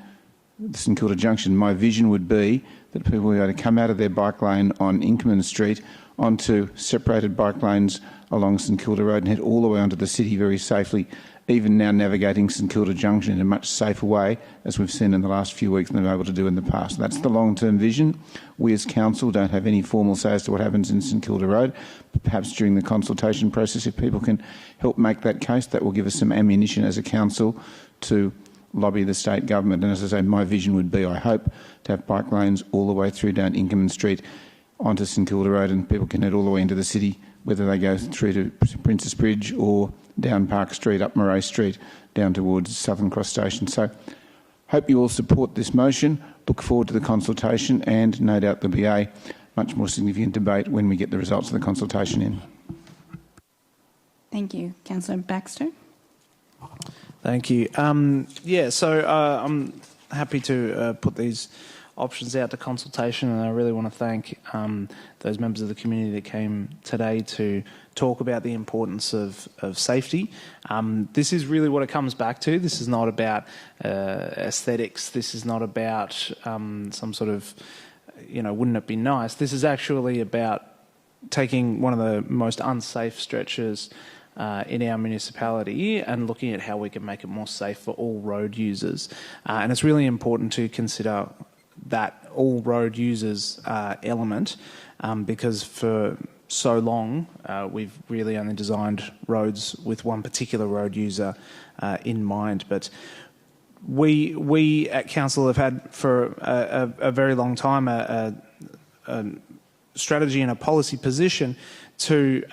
St Kilda Junction. My vision would be that people were able to come out of their bike lane on Inkerman Street onto separated bike lanes along St Kilda Road and head all the way onto the city very safely, even now navigating St Kilda Junction in a much safer way, as we've seen in the last few weeks than they've been able to do in the past. That's the long-term vision. We as Council don't have any formal say as to what happens in St Kilda Road, but perhaps during the consultation process, if people can help make that case, that will give us some ammunition as a Council to lobby the state government. And as I say, my vision would be, I hope, to have bike lanes all the way through down Inkerman Street onto St Kilda Road, and people can head all the way into the city, whether they go through to Princess Bridge or down Park Street, up Murray Street, down towards Southern Cross Station. So hope you all support this motion. Look forward to the consultation, and no doubt there'll be a much more significant debate when we get the results of the consultation in. Thank you. Councillor Baxter. Thank you. I'm happy to put these options out to consultation, and I really want to thank those members of the community that came today to talk about the importance of safety. This is really what it comes back to. This is not about aesthetics. This is not about some sort of, wouldn't it be nice? This is actually about taking one of the most unsafe stretches in our municipality and looking at how we can make it more safe for all road users. And it's really important to consider that all road users element, because for so long we've really only designed roads with one particular road user in mind. But we at Council have had for a very long time a strategy and a policy position to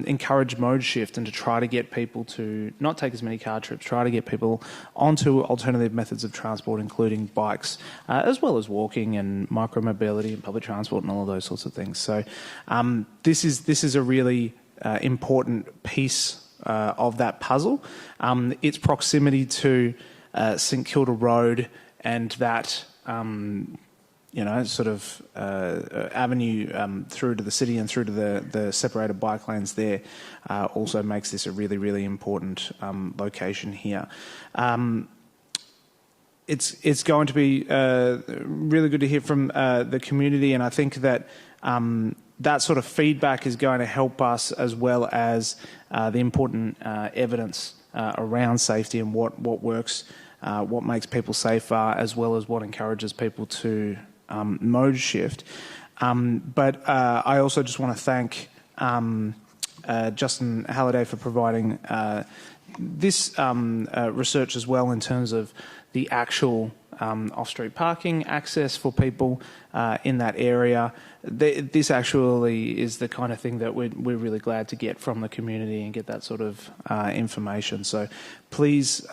encourage mode shift and to try to get people to not take as many car trips, try to get people onto alternative methods of transport, including bikes, as well as walking and micromobility and public transport and all of those sorts of things. So this is a really important piece of that puzzle. Its proximity to St Kilda Road and that avenue through to the city and through to the separated bike lanes there also makes this a really, really important location here. It's going to be really good to hear from the community, and I think that that sort of feedback is going to help us, as well as the important evidence around safety and what works, what makes people safer, as well as what encourages people to mode shift. But I also just want to thank Justin Halliday for providing this research as well, in terms of the actual off-street parking access for people in that area. This actually is the kind of thing that we're really glad to get from the community and get that sort of information. So please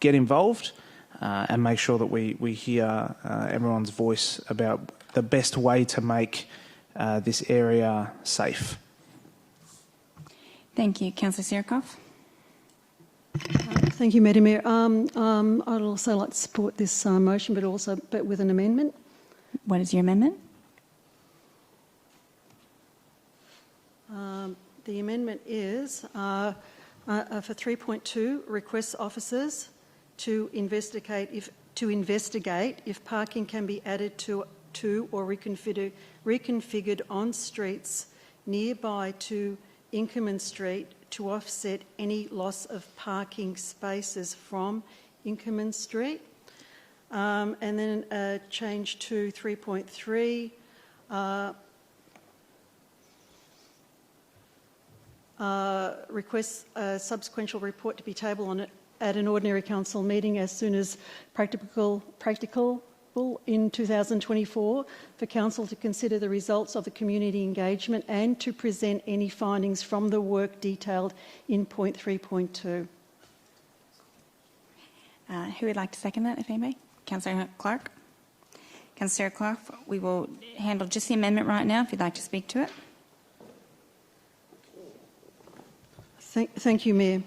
get involved and make sure that we hear everyone's voice about the best way to make this area safe. Thank you. Councillor Sirikoff. Thank you, Madam Mayor. I'd also like to support this motion, but with an amendment. What is your amendment? The amendment is for 3.2, requests officers to investigate if parking can be added to or reconfigured on streets nearby to Inkerman Street to offset any loss of parking spaces from Inkerman Street. And then change to 3.3, requests a subsequent report to be tabled at an ordinary council meeting as soon as practical in 2024 for Council to consider the results of the community engagement and to present any findings from the work detailed in point 3.2. Who would like to second that, if anybody? Councillor Clark? Councillor Clark, we will handle just the amendment right now if you'd like to speak to it. Thank you, Mayor.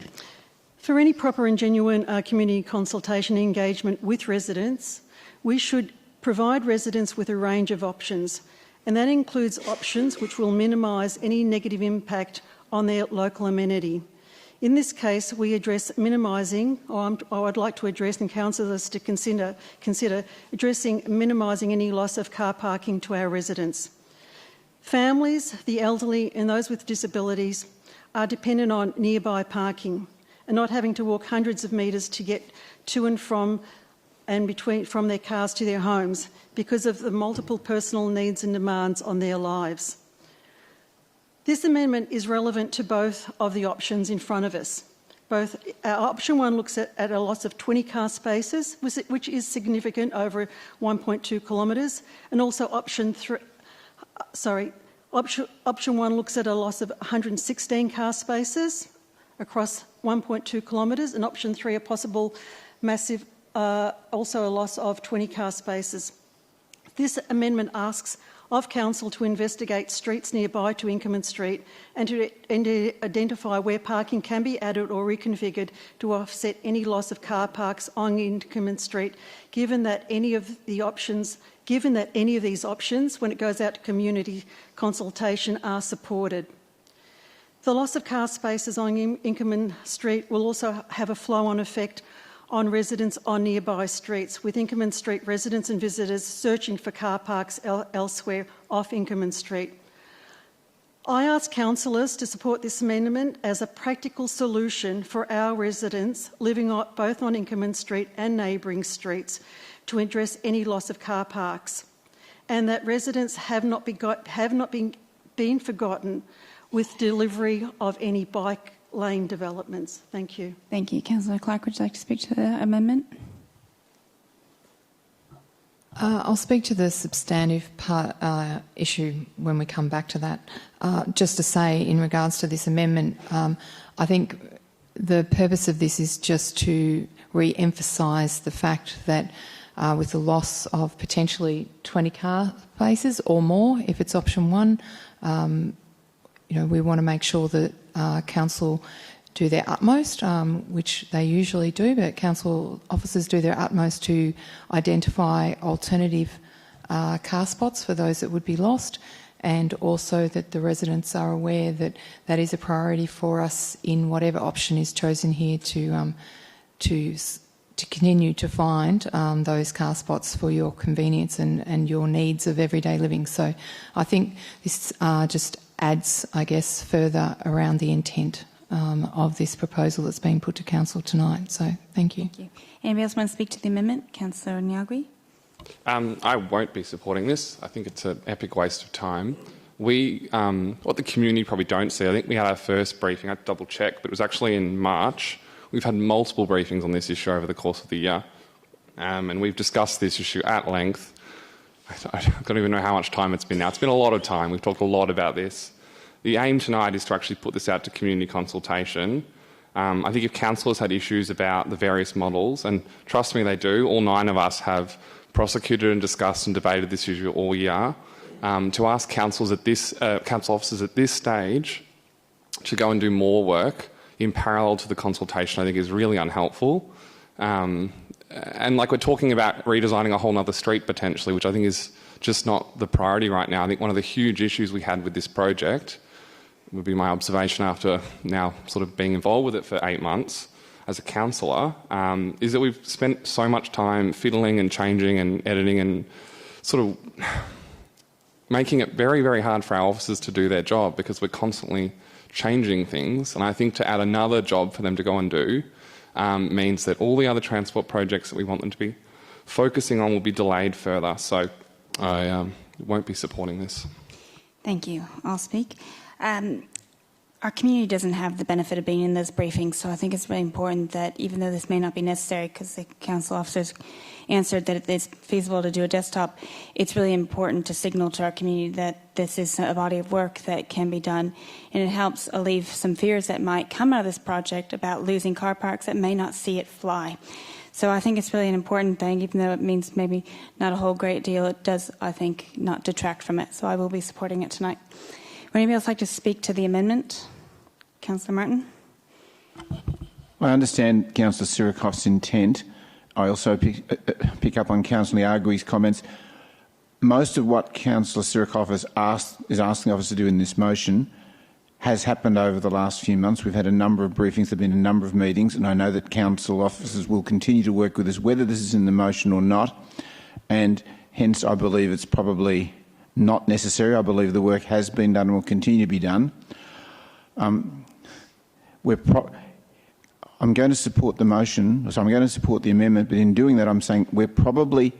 For any proper and genuine community consultation and engagement with residents, we should provide residents with a range of options, and that includes options which will minimise any negative impact on their local amenity. In this case, we address minimising, or I'd like to address and councillors to consider addressing minimising any loss of car parking to our residents. Families, the elderly and those with disabilities are dependent on nearby parking and not having to walk hundreds of metres to get to and from their cars to their homes because of the multiple personal needs and demands on their lives. This amendment is relevant to both of the options in front of us. Option 1 looks at a loss of 20 car spaces, which is significant over 1.2 kilometres, and also option 1 looks at a loss of 116 car spaces across 1.2 kilometres, and option 3 a possible massive, also a loss of 20 car spaces. This amendment asks of Council to investigate streets nearby to Inkerman Street and to identify where parking can be added or reconfigured to offset any loss of car parks on Inkerman Street, given that any of these options, when it goes out to community consultation, are supported. The loss of car spaces on Inkerman Street will also have a flow-on effect on residents on nearby streets, with Inkerman Street residents and visitors searching for car parks elsewhere off Inkerman Street. I ask councillors to support this amendment as a practical solution for our residents living both on Inkerman Street and neighbouring streets to address any loss of car parks, and that residents have not been forgotten with delivery of any bike lane developments. Thank you. Thank you. Councillor Clark, would you like to speak to the amendment? I'll speak to the substantive issue when we come back to that. Just to say, in regards to this amendment, I think the purpose of this is just to re-emphasise the fact that with the loss of potentially 20 car spaces or more, if it's option 1, we want to make sure that council do their utmost, which they usually do, but council officers do their utmost to identify alternative car spots for those that would be lost, and also that the residents are aware that that is a priority for us in whatever option is chosen here to continue to find those car spots for your convenience and your needs of everyday living. So I think this just adds, I guess, further around the intent of this proposal that's been put to council tonight. So thank you. Thank you. Anybody else want to speak to the amendment? Councillor Nyagui? I won't be supporting this. I think it's an epic waste of time. What the community probably don't see, I think we had our first briefing, I had to double check, but it was actually in March. We've had multiple briefings on this issue over the course of the year, and we've discussed this issue at length. I don't even know how much time it's been now. It's been a lot of time. We've talked a lot about this. The aim tonight is to actually put this out to community consultation. I think if councillors had issues about the various models, and trust me, they do, all 9 of us have prosecuted and discussed and debated this issue all year, to ask council officers at this stage to go and do more work in parallel to the consultation, I think is really unhelpful. And we're talking about redesigning a whole other street potentially, which I think is just not the priority right now. I think one of the huge issues we had with this project would be my observation after now sort of being involved with it for 8 months as a councillor, is that we've spent so much time fiddling and changing and editing and sort of making it very, very hard for our officers to do their job because we're constantly changing things. And I think to add another job for them to go and do means that all the other transport projects that we want them to be focusing on will be delayed further. So I won't be supporting this. Thank you. I'll speak. our community doesn't have the benefit of being in those briefings, so I think it's really important that even though this may not be necessary because the council officers answered that it is feasible to do a desktop, it's really important to signal to our community that this is a body of work that can be done, and it helps alleviate some fears that might come out of this project about losing car parks that may not see it fly. So I think it's really an important thing, even though it means maybe not a whole great deal, it does, I think, not detract from it. So I will be supporting it tonight. Would anybody else like to speak to the amendment? Councillor Martin. I understand Councillor Sirikoff's intent. I also pick up on Councillor Argui's comments. Most of what Councillor Sirikoff is asking of us to do in this motion has happened over the last few months. We've had a number of briefings, there have been a number of meetings, and I know that council officers will continue to work with us, whether this is in the motion or not, and hence I believe it's probably not necessary. I believe the work has been done and will continue to be done. I'm going to support the motion, so I'm going to support the amendment, but in doing that I'm saying we're probably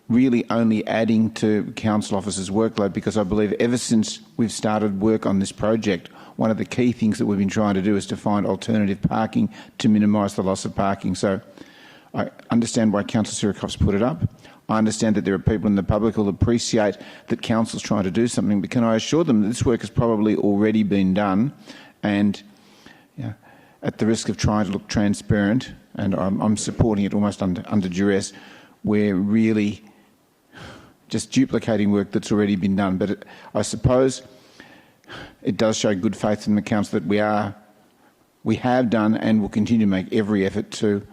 really only adding to council officers' workload, because I believe ever since we've started work on this project, one of the key things that we've been trying to do is to find alternative parking to minimise the loss of parking. So I understand why Councillor Sirikoff's put it up. I understand that there are people in the public who will appreciate that council's trying to do something, but can I assure them that this work has probably already been done, and at the risk of trying to look transparent, and I'm supporting it almost under duress, we're really just duplicating work that's already been done. But I suppose it does show good faith in the council that we have done and will continue to make every effort to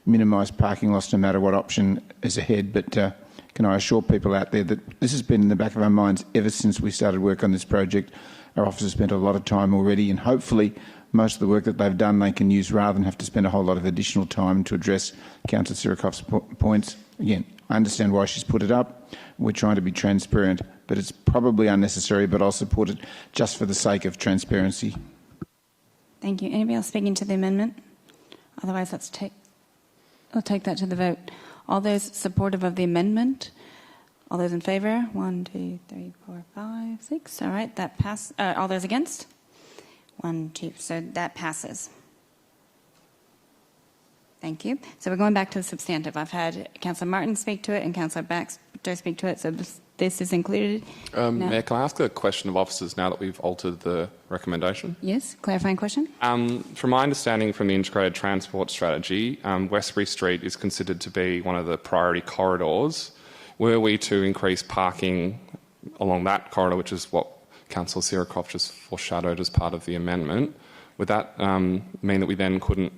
minimise parking loss no matter what option is ahead. But can I assure people out there that this has been in the back of our minds ever since we started work on this project. Our officers spent a lot of time already, and hopefully most of the work that they've done they can use rather than have to spend a whole lot of additional time to address Councillor Sirikoff's points. Again, I understand why she's put it up. We're trying to be transparent, but it's probably unnecessary, but I'll support it just for the sake of transparency. Thank you. Anybody else speaking to the amendment? Otherwise, I'll take that to the vote. All those supportive of the amendment? All those in favour? 1, 2, 3, 4, 5, 6. All right, that pass. All those against? 1, 2. So that passes. Thank you. So we're going back to the substantive. I've had Councillor Martin speak to it and Councillor Baxter speak to it. So this is included. Mayor, can I ask a question of officers now that we've altered the recommendation? Yes, clarifying question. From my understanding from the integrated transport strategy, Westbury Street is considered to be one of the priority corridors. Were we to increase parking along that corridor, which is what Councillor Sirikoff just foreshadowed as part of the amendment, would that mean that we then couldn't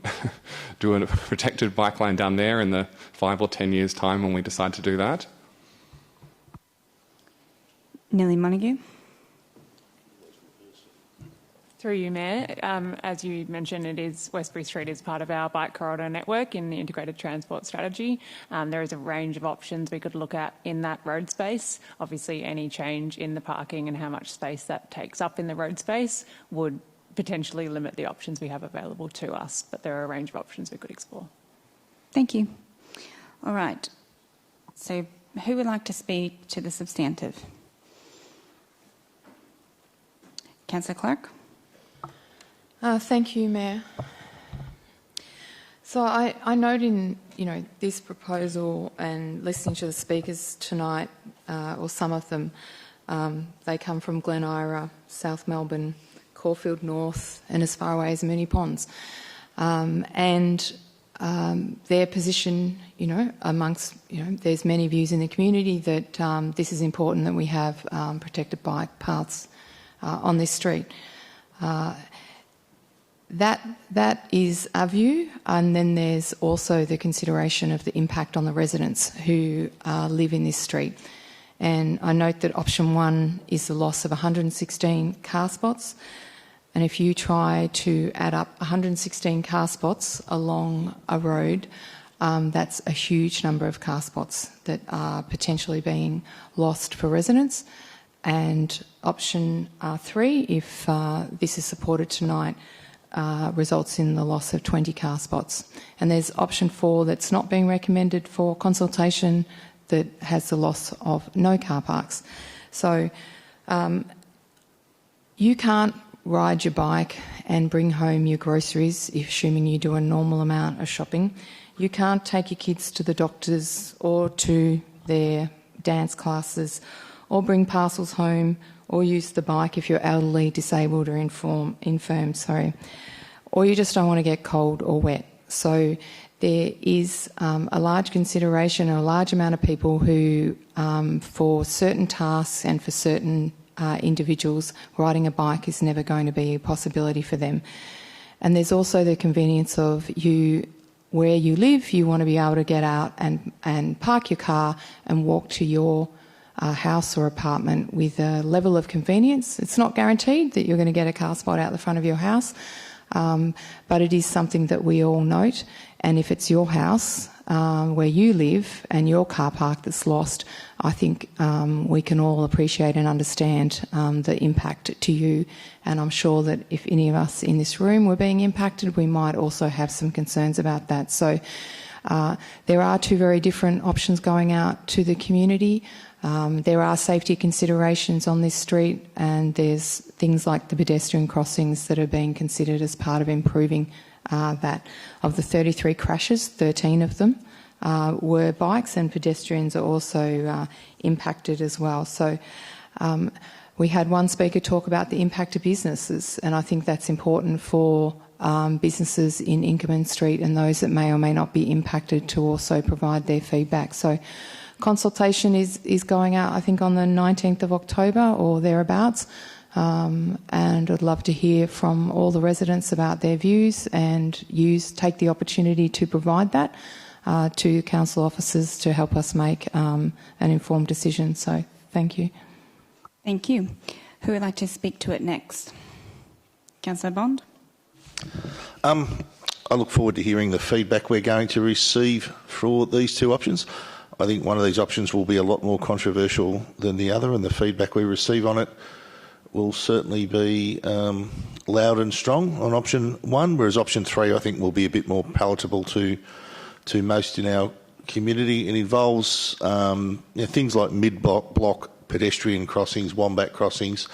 do a protected bike lane down there in the 5 or 10 years' time when we decide to do that? Nellie Montague. Through you, Mayor. As you mentioned, Westbury Street is part of our bike corridor network in the integrated transport strategy. There is a range of options we could look at in that road space. Obviously, any change in the parking and how much space that takes up in the road space would potentially limit the options we have available to us, but there are a range of options we could explore. Thank you. All right. So who would like to speak to the substantive? Councillor Clark. Thank you, Mayor. So I note in this proposal and listening to the speakers tonight, or some of them, they come from Glen Ira, South Melbourne, Caulfield North, and as far away as Moonee Ponds, and their position, amongst there's many views in the community that this is important that we have protected bike paths on this street. That is our view, and then there's also the consideration of the impact on the residents who live in this street. And I note that option 1 is the loss of 116 car spots, and if you try to add up 116 car spots along a road, that's a huge number of car spots that are potentially being lost for residents. And option 3, if this is supported tonight, results in the loss of 20 car spots. And there's option 4 that's not being recommended for consultation that has the loss of no car parks. So you can't ride your bike and bring home your groceries, assuming you do a normal amount of shopping. You can't take your kids to the doctors or to their dance classes or bring parcels home or use the bike if you're elderly, disabled or infirm, or you just don't want to get cold or wet. So there is a large consideration or a large amount of people who, for certain tasks and for certain individuals, riding a bike is never going to be a possibility for them. And there's also the convenience of where you live, you want to be able to get out and park your car and walk to your house or apartment with a level of convenience. It's not guaranteed that you're going to get a car spot out the front of your house, but it is something that we all note. And if it's your house where you live and your car park that's lost, I think we can all appreciate and understand the impact to you. And I'm sure that if any of us in this room were being impacted, we might also have some concerns about that. So there are two very different options going out to the community. There are safety considerations on this street, and there's things like the pedestrian crossings that are being considered as part of improving that. Of the 33 crashes, 13 of them were bikes, and pedestrians are also impacted as well. So we had one speaker talk about the impact of businesses, and I think that's important for businesses in Inkerman Street and those that may or may not be impacted to also provide their feedback. So consultation is going out, I think, on the 19th of October or thereabouts, and I'd love to hear from all the residents about their views and take the opportunity to provide that to council officers to help us make an informed decision. So thank you. Thank you. Who would like to speak to it next? Councillor Bond? I look forward to hearing the feedback we're going to receive for these two options. I think one of these options will be a lot more controversial than the other, and the feedback we receive on it will certainly be loud and strong on option one, whereas option three I think will be a bit more palatable to most in our community. It involves things like mid-block pedestrian crossings, wombat crossings,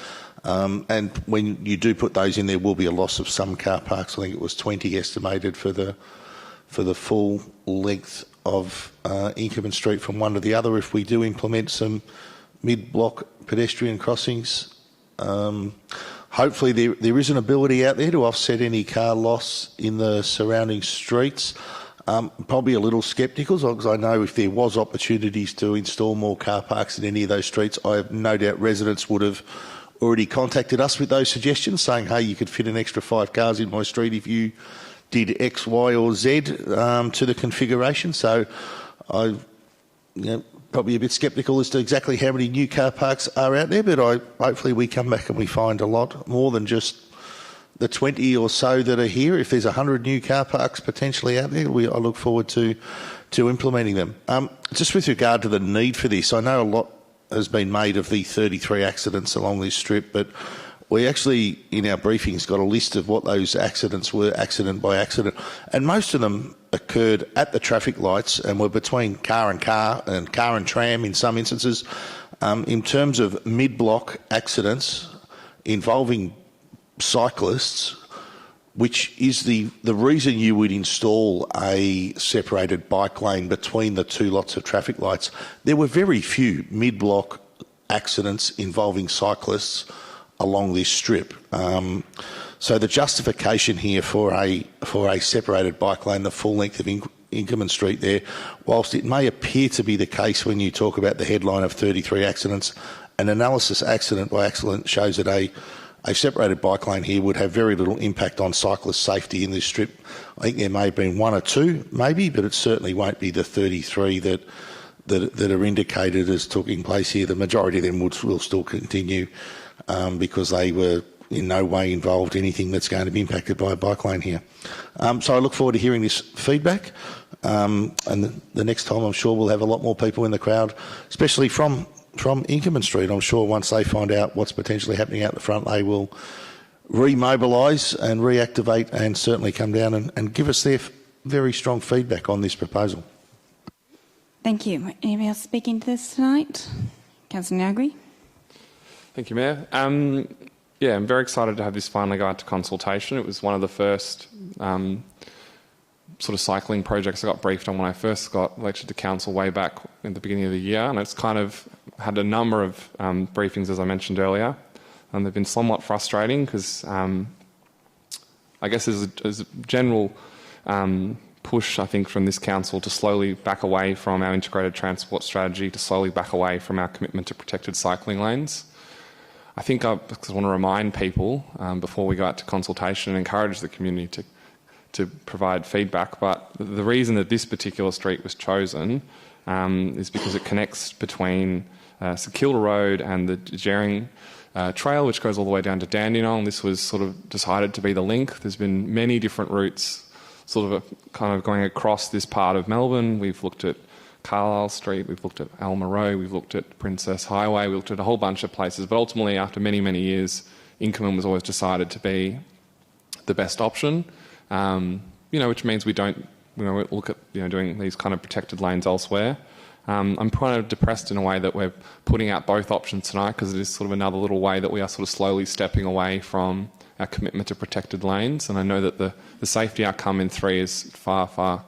and when you do put those in, there will be a loss of some car parks. I think it was 20 estimated for the full length of Inkerman Street from one to the other if we do implement some mid-block pedestrian crossings. Hopefully there is an ability out there to offset any car loss in the surrounding streets. Probably a little sceptical, because I know if there was opportunities to install more car parks in any of those streets, I have no doubt residents would have already contacted us with those suggestions, saying, hey, you could fit an extra 5 cars in my street if you did X, Y or Z to the configuration. So I'm probably a bit sceptical as to exactly how many new car parks are out there, but hopefully we come back and we find a lot more than just the 20 or so that are here. If there's 100 new car parks potentially out there, I look forward to implementing them. Just with regard to the need for this, I know a lot has been made of the 33 accidents along this strip, but we actually, in our briefings, got a list of what those accidents were, accident by accident, and most of them occurred at the traffic lights and were between car and car and tram in some instances. In terms of mid-block accidents involving cyclists, which is the reason you would install a separated bike lane between the two lots of traffic lights, there were very few mid-block accidents involving cyclists along this strip. So the justification here for a separated bike lane, the full length of Inkerman Street there, whilst it may appear to be the case when you talk about the headline of 33 accidents, an analysis accident by accident shows that a separated bike lane here would have very little impact on cyclist safety in this strip. I think there may have been 1 or 2, maybe, but it certainly won't be the 33 that are indicated as taking place here. The majority of them will still continue because they were in no way involved in anything that's going to be impacted by a bike lane here. So I look forward to hearing this feedback, and the next time I'm sure we'll have a lot more people in the crowd, especially from Inkerman Street. I'm sure once they find out what's potentially happening out the front, they will remobilise and reactivate and certainly come down and give us their very strong feedback on this proposal. Thank you. Anybody else speaking to this tonight? Councillor Nagri? Thank you, Mayor. Yeah, I'm very excited to have this finally go out to consultation. It was one of the first sort of cycling projects I got briefed on when I first got elected to council way back in the beginning of the year, and it's kind of had a number of briefings, as I mentioned earlier, and they've been somewhat frustrating because I guess there's a general push, I think, from this council to slowly back away from our integrated transport strategy, to slowly back away from our commitment to protected cycling lanes. I think I want to remind people before we go out to consultation and encourage the community to provide feedback, but the reason that this particular street was chosen is because it connects between St Kilda Road and the Jering Trail, which goes all the way down to Dandenong. This was sort of decided to be the link. There's been many different routes sort of kind of going across this part of Melbourne. We've looked at Carlisle Street, we've looked at Alma Road, we've looked at Princess Highway, we looked at a whole bunch of places, but ultimately after many, many years, Inkerman was always decided to be the best option, which means we don't look at doing these kind of protected lanes elsewhere. I'm kind of depressed in a way that we're putting out both options tonight, because it is sort of another little way that we are sort of slowly stepping away from our commitment to protected lanes. And I know that the safety outcome in 3 is far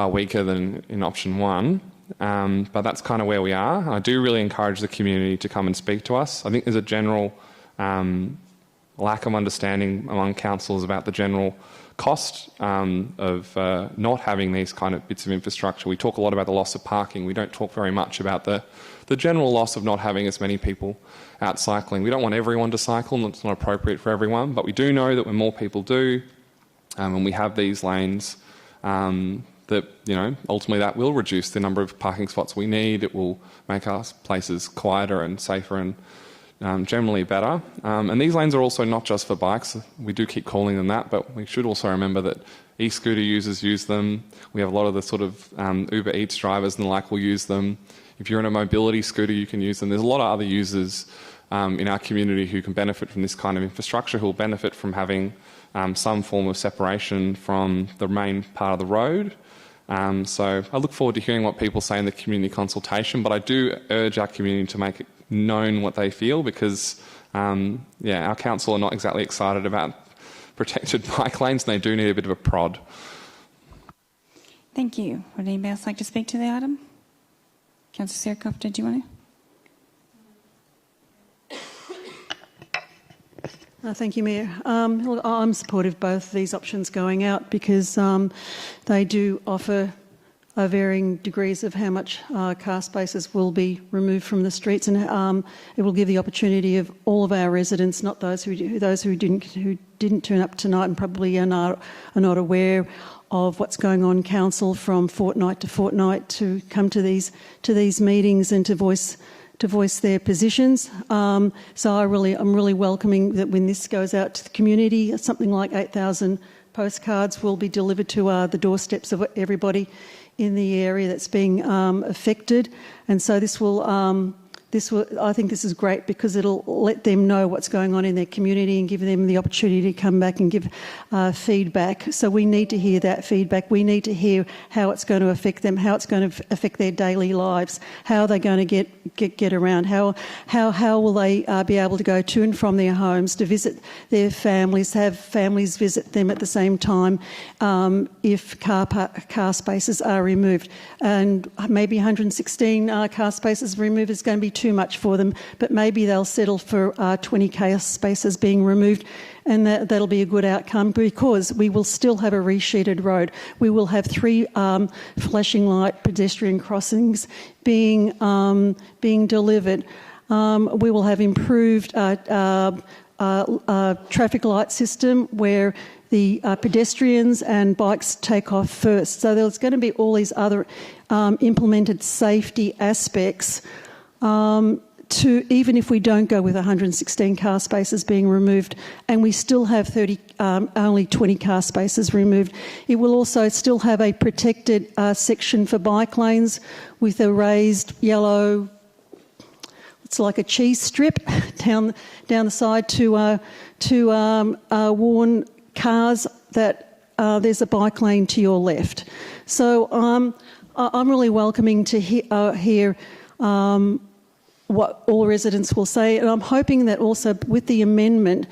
weaker than in option 1. But that's kind of where we are. I do really encourage the community to come and speak to us. I think there's a general lack of understanding among councillors about the general cost of not having these kind of bits of infrastructure. We talk a lot about the loss of parking. We don't talk very much about the general loss of not having as many people out cycling. We don't want everyone to cycle, and it's not appropriate for everyone, but we do know that when more people do, and we have these lanes, that ultimately that will reduce the number of parking spots we need. It will make our places quieter and safer and generally better. And these lanes are also not just for bikes. We do keep calling them that, but we should also remember that e-scooter users use them. We have a lot of the sort of Uber Eats drivers and the like will use them. If you're in a mobility scooter, you can use them. There's a lot of other users in our community who can benefit from this kind of infrastructure, who will benefit from having some form of separation from the main part of the road. So I look forward to hearing what people say in the community consultation, but I do urge our community to make it known what they feel, because our council are not exactly excited about protected bike lanes, and they do need a bit of a prod. Thank you. Would anybody else like to speak to the item? Councillor Serkoff, did you want to? Thank you, Mayor. I'm supportive of both these options going out, because they do offer varying degrees of how much car spaces will be removed from the streets, and it will give the opportunity of all of our residents, not those who didn't turn up tonight and probably are not aware of what's going on council from fortnight to fortnight, to come to these meetings and to voice their positions. So I'm really welcoming that when this goes out to the community, something like 8,000 postcards will be delivered to the doorsteps of everybody in the area that's being affected. And so I think this is great, because it'll let them know what's going on in their community and give them the opportunity to come back and give feedback. So we need to hear that feedback. We need to hear how it's going to affect them, how it's going to affect their daily lives, how they're going to get around, how will they be able to go to and from their homes to visit their families, have families visit them at the same time if car spaces are removed. And maybe 116 car spaces removed is going to be too much for them, but maybe they'll settle for 20 car spaces being removed, and that'll be a good outcome, because we will still have a resheeted road. We will have 3 flashing light pedestrian crossings being delivered. We will have improved traffic light system where the pedestrians and bikes take off first. So there's going to be all these other implemented safety aspects to, even if we don't go with 116 car spaces being removed, and we still have only 20 car spaces removed. It will also still have a protected section for bike lanes with a raised yellow, it's like a cheese strip down the side to warn cars that there's a bike lane to your left. So I'm really welcoming to hear what all residents will say. And I'm hoping that also with the amendment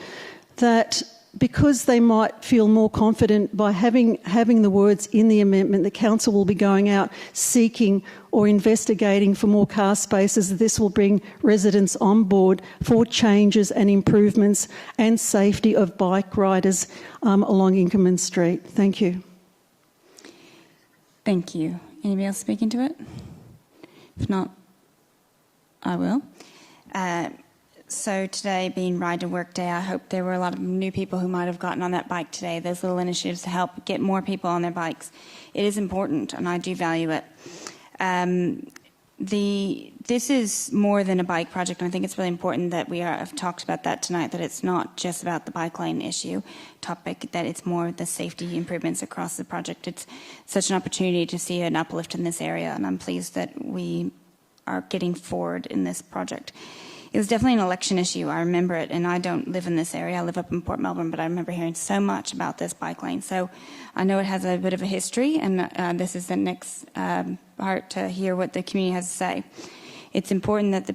that because they might feel more confident by having the words in the amendment, the council will be going out seeking or investigating for more car spaces. This will bring residents on board for changes and improvements and safety of bike riders along Inkerman Street. Thank you. Thank you. Anybody else speaking to it? If not, I will. So today being Ride to Work Day, I hope there were a lot of new people who might have gotten on that bike today, those little initiatives to help get more people on their bikes. It is important, and I do value it. This is more than a bike project, and I think it's really important that we have talked about that tonight, that it's not just about the bike lane topic, that it's more the safety improvements across the project. It's such an opportunity to see an uplift in this area, and I'm pleased that we are getting forward in this project. It was definitely an election issue. I remember it, and I don't live in this area. I live up in Port Melbourne, but I remember hearing so much about this bike lane. So I know it has a bit of a history, and this is the next part to hear what the community has to say. It's important that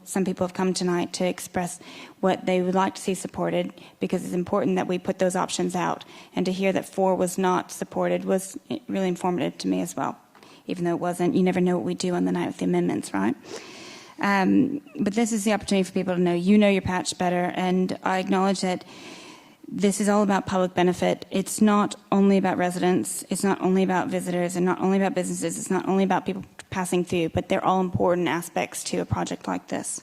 some people have come tonight to express what they would like to see supported, because it's important that we put those options out. And to hear that 4 was not supported was really informative to me as well. Even though it wasn't, you never know what we do on the night with the amendments, right? But this is the opportunity for people to know you know your patch better, and I acknowledge that this is all about public benefit. It's not only about residents, it's not only about visitors, and not only about businesses, it's not only about people passing through, but they're all important aspects to a project like this.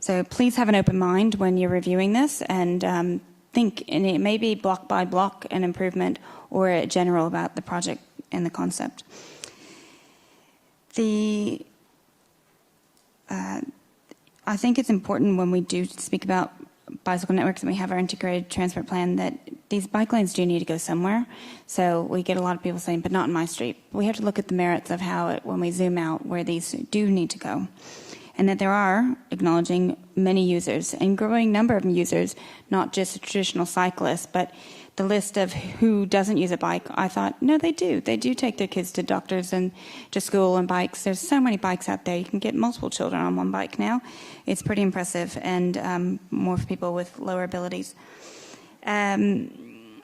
So please have an open mind when you're reviewing this, and think, and it may be block by block an improvement or general about the project and the concept. I think it's important when we do speak about bicycle networks and we have our integrated transport plan that these bike lanes do need to go somewhere. So we get a lot of people saying, but not in my street. We have to look at the merits of how when we zoom out, where these do need to go. And that there are, acknowledging many users and growing number of users, not just traditional cyclists, but the list of who doesn't use a bike, I thought, no, they do. They do take their kids to doctors and to school on bikes. There's so many bikes out there. You can get multiple children on one bike now. It's pretty impressive, and more for people with lower abilities. And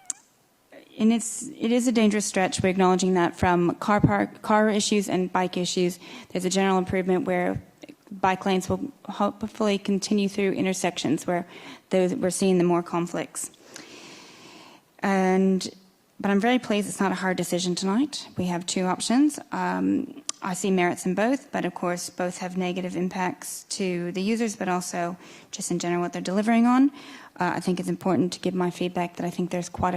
it is a dangerous stretch. We're acknowledging that from car issues and bike issues. There's a general improvement where bike lanes will hopefully continue through intersections where we're seeing the more conflicts. But I'm very pleased it's not a hard decision tonight. We have 2 options. I see merits in both, but of course both have negative impacts to the users, but also just in general what they're delivering on. I think it's important to give my feedback that I think there's quite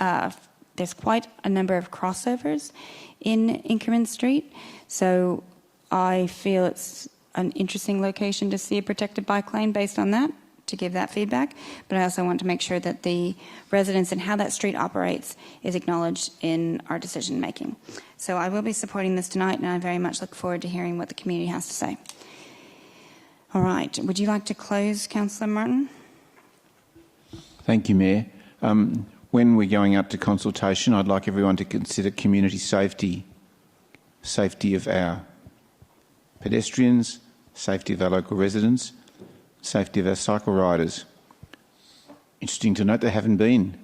a number of crossovers in Inkerman Street. So I feel it's an interesting location to see a protected bike lane based on that, to give that feedback, but I also want to make sure that the residents and how that street operates is acknowledged in our decision making. So I will be supporting this tonight, and I very much look forward to hearing what the community has to say. All right, would you like to close, Councillor Martin? Thank you, Mayor. When we're going out to consultation, I'd like everyone to consider community safety of our pedestrians, safety of our local residents, safety of our cycle riders. Interesting to note there haven't been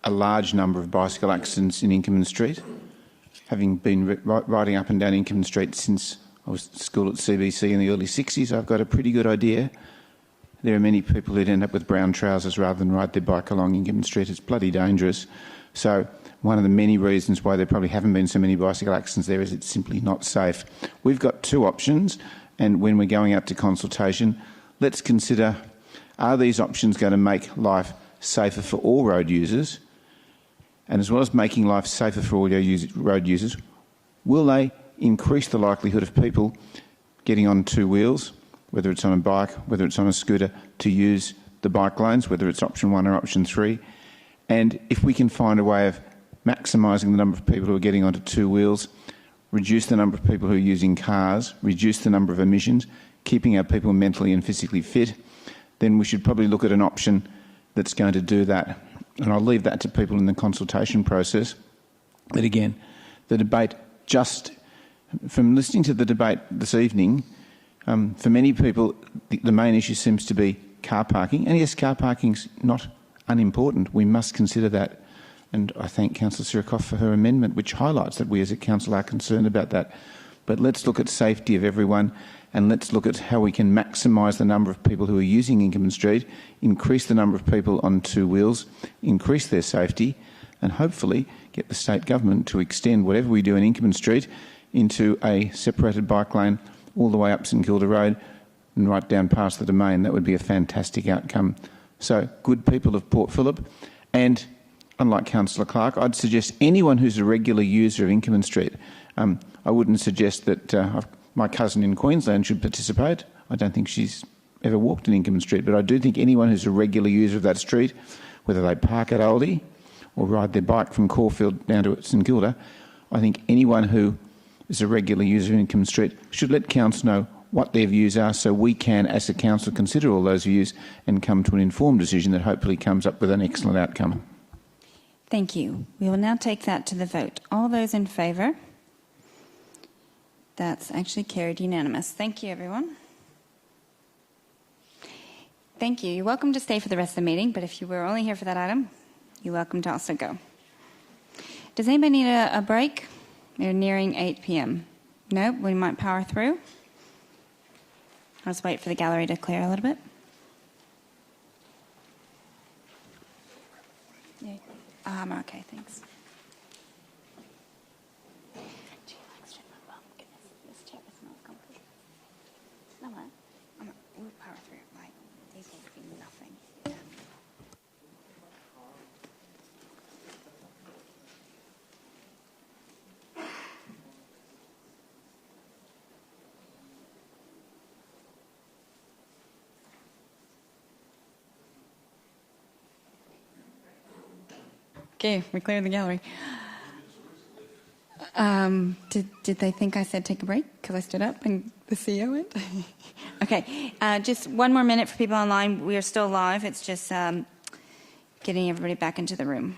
a large number of bicycle accidents in Inkerman Street. Having been riding up and down Inkerman Street since I was at school at CBC in the early 60s, I've got a pretty good idea. There are many people who'd end up with brown trousers rather than ride their bike along Inkerman Street. It's bloody dangerous. So one of the many reasons why there probably haven't been so many bicycle accidents there is it's simply not safe. We've got 2 options, and when we're going out to consultation, let's consider, are these options going to make life safer for all road users? And as well as making life safer for all road users, will they increase the likelihood of people getting on 2 wheels, whether it's on a bike, whether it's on a scooter, to use the bike lanes, whether it's option 1 or option 3? And if we can find a way of maximising the number of people who are getting onto 2 wheels, reduce the number of people who are using cars, reduce the number of emissions, keeping our people mentally and physically fit, then we should probably look at an option that's going to do that. And I'll leave that to people in the consultation process. But again, the debate, just from listening to the debate this evening, For many people, the main issue seems to be car parking. And yes, car parking's not unimportant. We must consider that. And I thank Councillor Sirikoff for her amendment, which highlights that we as a council are concerned about that. But let's look at safety of everyone, and let's look at how we can maximise the number of people who are using Inkerman Street, increase the number of people on two wheels, increase their safety, and hopefully get the state government to extend whatever we do in Inkerman Street into a separated bike lane all the way up St Kilda Road and right down past the Domain. That would be a fantastic outcome. So, good people of Port Phillip, and unlike Councillor Clark, I'd suggest anyone who's a regular user of Inkerman Street, I wouldn't suggest that my cousin in Queensland should participate. I don't think she's ever walked in Inkerman Street, but I do think anyone who's a regular user of that street, whether they park at Aldi or ride their bike from Caulfield down to St Kilda, I think anyone who is a regular user of Inkerman Street should let council know what their views are, so we can, as a council, consider all those views and come to an informed decision that hopefully comes up with an excellent outcome. Thank you. We will now take that to the vote. All those in favour? That's actually carried unanimous. Thank you, everyone. Thank you. You're welcome to stay for the rest of the meeting, but if you were only here for that item, you're welcome to also go. Does anybody need a break? We're nearing 8 p.m. No, we might power through. I'll just wait for the gallery to clear a little bit. Yeah. Okay, thanks. We'll power through. Like, these will be nothing. Okay, we cleared the gallery. Did they think I said take a break because I stood up and the CEO went? Okay, just one more minute for people online. We are still live. It's just getting everybody back into the room.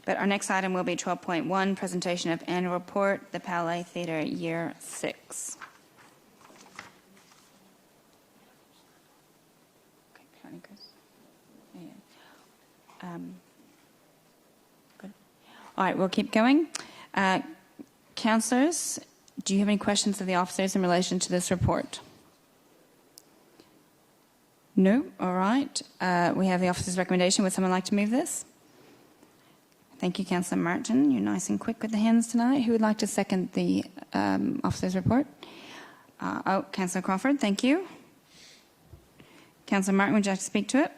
But our next item will be 12.1, presentation of annual report, the Palais Theatre Year 6. Good. All right, we'll keep going. Councillors, do you have any questions of the officers in relation to this report? No? All right. We have the officer's recommendation. Would someone like to move this? Thank you, Councillor Martin. You're nice and quick with the hands tonight. Who would like to second the officer's report? Councillor Crawford, thank you. Councillor Martin, would you like to speak to it?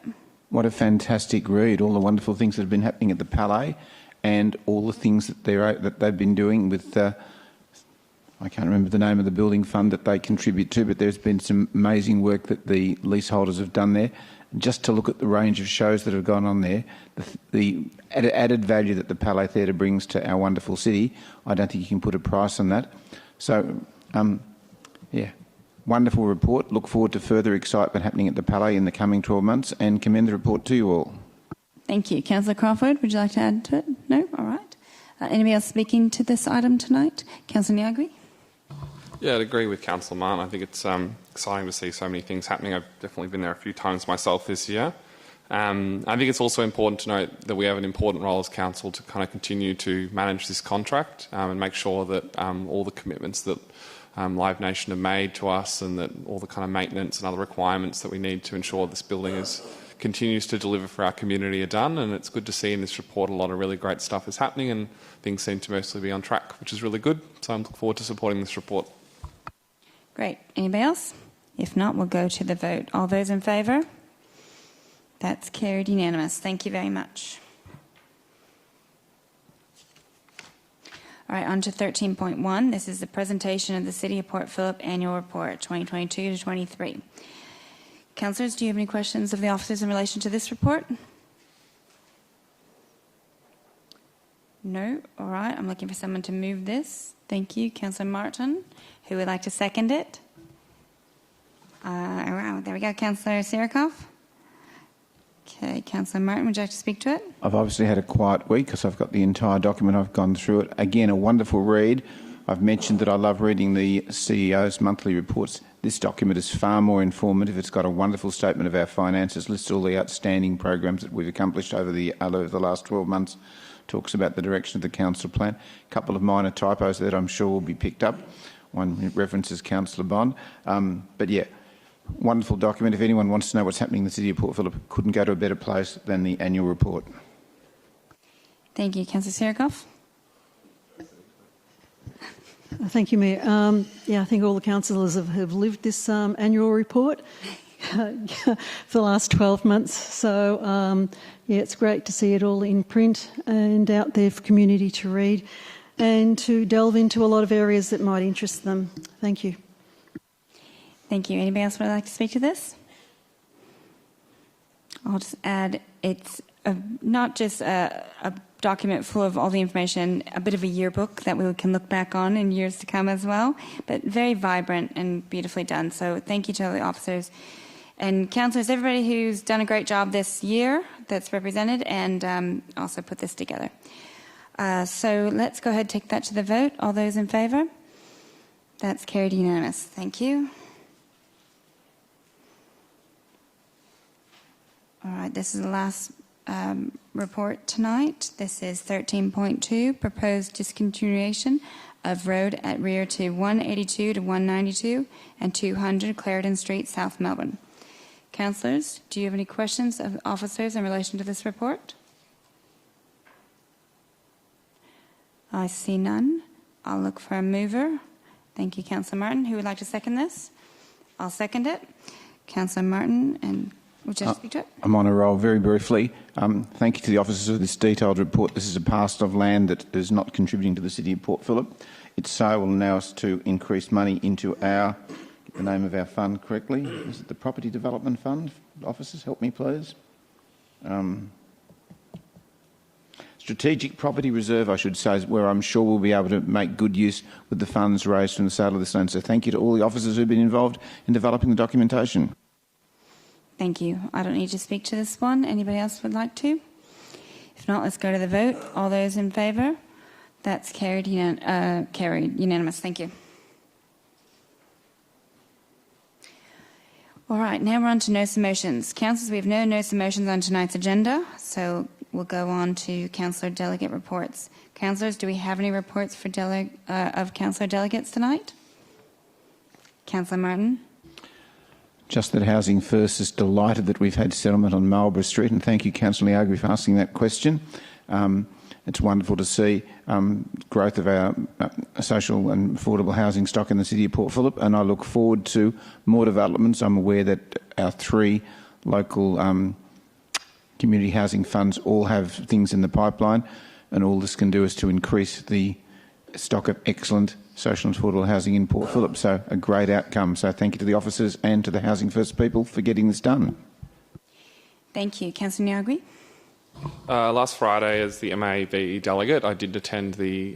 What a fantastic read, all the wonderful things that have been happening at the Palais and all the things that they've been doing with, I can't remember the name of the building fund that they contribute to, but there's been some amazing work that the leaseholders have done there. Just to look at the range of shows that have gone on there, the added value that the Palais Theatre brings to our wonderful city, I don't think you can put a price on that. So, yeah. Wonderful report. Look forward to further excitement happening at the Palais in the coming 12 months and commend the report to you all. Thank you. Councillor Crawford, would you like to add to it? No? All right. Anybody else speaking to this item tonight? Councillor Niagri? Yeah, I'd agree with Councillor Martin. I think it's exciting to see so many things happening. I've definitely been there a few times myself this year. I think it's also important to note that we have an important role as council to kind of continue to manage this contract and make sure that all the commitments that Live Nation have made to us and that all the kind of maintenance and other requirements that we need to ensure this building continues to deliver for our community are done. And it's good to see in this report a lot of really great stuff is happening and things seem to mostly be on track, which is really good. So I'm looking forward to supporting this report. Great. Anybody else? If not, we'll go to the vote. All those in favour? That's carried unanimous. Thank you very much. All right, on to 13.1. This is the presentation of the City of Port Phillip Annual Report 2022 to 23. Councillors, do you have any questions of the officers in relation to this report? No? All right, I'm looking for someone to move this. Thank you, Councillor Martin. Who would like to second it? Wow, there we go, Councillor Sirikoff. Okay, Councillor Martin, would you like to speak to it? I've obviously had a quiet week because I've got the entire document. I've gone through it. Again, a wonderful read. I've mentioned that I love reading the CEO's monthly reports. This document is far more informative. It's got a wonderful statement of our finances, lists all the outstanding programs that we've accomplished over the last 12 months, talks about the direction of the council plan. A couple of minor typos that I'm sure will be picked up. One references Councillor Bond. But yeah, wonderful document. If anyone wants to know what's happening in the city of Port Phillip, couldn't go to a better place than the annual report. Thank you. Councillor Sirikoff. Thank you, Mayor. I think all the councillors have lived this annual report for the last 12 months. So, it's great to see it all in print and out there for community to read and to delve into a lot of areas that might interest them. Thank you. Thank you. Anybody else would like to speak to this? I'll just add it's not just a document full of all the information, a bit of a yearbook that we can look back on in years to come as well, but very vibrant and beautifully done. So thank you to all the officers and councillors, everybody who's done a great job this year that's represented and also put this together. So let's go ahead and take that to the vote. All those in favour? That's carried unanimous. Thank you. All right, this is the last report tonight. This is 13.2, proposed discontinuation of road at rear to 182 to 192 and 200 Clarendon Street, South Melbourne. Councillors, do you have any questions of officers in relation to this report? I see none. I'll look for a mover. Thank you, Councillor Martin. Who would like to second this? I'll second it. Councillor Martin, and would you like to speak to it? I'm on a roll. Very briefly. Thank you to the officers of this detailed report. This is a parcel of land that is not contributing to the city of Port Phillip. Its sale will allow us to increase money into our, get the name of our fund correctly, is it the Property Development Fund? Officers, help me please. Strategic Property Reserve, I should say, is where I'm sure we'll be able to make good use with the funds raised from the sale of this land. So thank you to all the officers who've been involved in developing the documentation. Thank you. I don't need to speak to this one. Anybody else would like to? If not, let's go to the vote. All those in favour? That's carried unanimous. Thank you. All right, now we're on to notice of motions. Councillors, we have no notice of motions on tonight's agenda, so we'll go on to councillor delegate reports. Councillors, do we have any reports for of councillor delegates tonight? Councillor Martin. Just that Housing First is delighted that we've had settlement on Marlborough Street, and thank you, Councillor Niagara, for asking that question. It's wonderful to see growth of our social and affordable housing stock in the city of Port Phillip, and I look forward to more developments. I'm aware that our 3 local community housing funds all have things in the pipeline, and all this can do is to increase the stock of excellent social and affordable housing in Port Phillip. So a great outcome. So thank you to the officers and to the Housing First people for getting this done. Thank you. Councillor Niagara. Last Friday, as the MAV delegate, I did attend the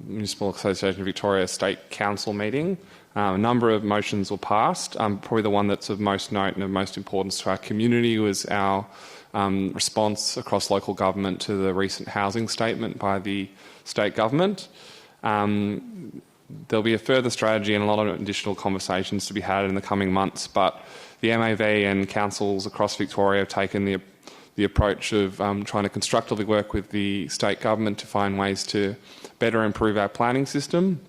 Municipal Association of Victoria State Council meeting. A number of motions were passed. Probably the one that's of most note and of most importance to our community was our response across local government to the recent housing statement by the state government. There'll be a further strategy and a lot of additional conversations to be had in the coming months, but the MAV and councils across Victoria have taken the approach of trying to constructively work with the state government to find ways to better improve our planning system.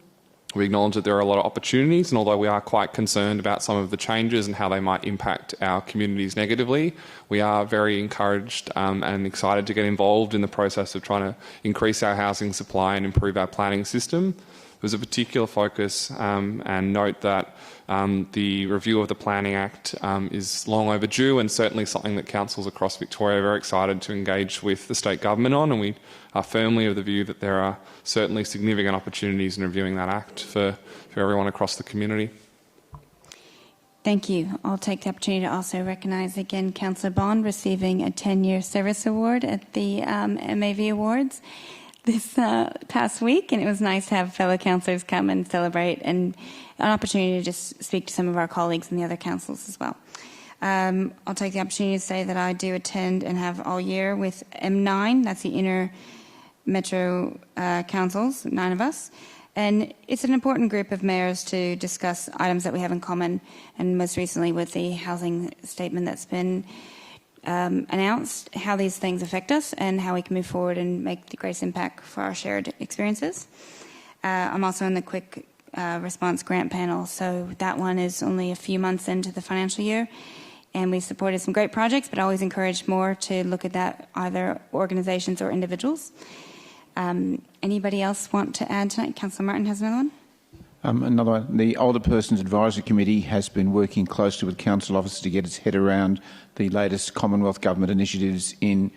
We acknowledge that there are a lot of opportunities, and although we are quite concerned about some of the changes and how they might impact our communities negatively, we are very encouraged and excited to get involved in the process of trying to increase our housing supply and improve our planning system. There was a particular focus and note that the review of the Planning Act is long overdue, and certainly something that councils across Victoria are very excited to engage with the state government on, and we are firmly of the view that there are certainly significant opportunities in reviewing that Act for everyone across the community. Thank you. I'll take the opportunity to also recognise again Councillor Bond receiving a 10-year service award at the MAV Awards this past week, and it was nice to have fellow councillors come and celebrate, and an opportunity to just speak to some of our colleagues in the other councils as well. I'll take the opportunity to say that I do attend and have all year with M9, that's the inner metro councils, 9 of us. And it's an important group of mayors to discuss items that we have in common, and most recently with the housing statement that's been announced, how these things affect us and how we can move forward and make the greatest impact for our shared experiences. I'm also in the quick response grant panel, so that one is only a few months into the financial year, and we supported some great projects, but always encourage more to look at that, either organisations or individuals. Anybody else want to add tonight? Councillor Martin has another one. Another one. The Older Persons Advisory Committee has been working closely with council officers to get its head around the latest Commonwealth Government initiatives in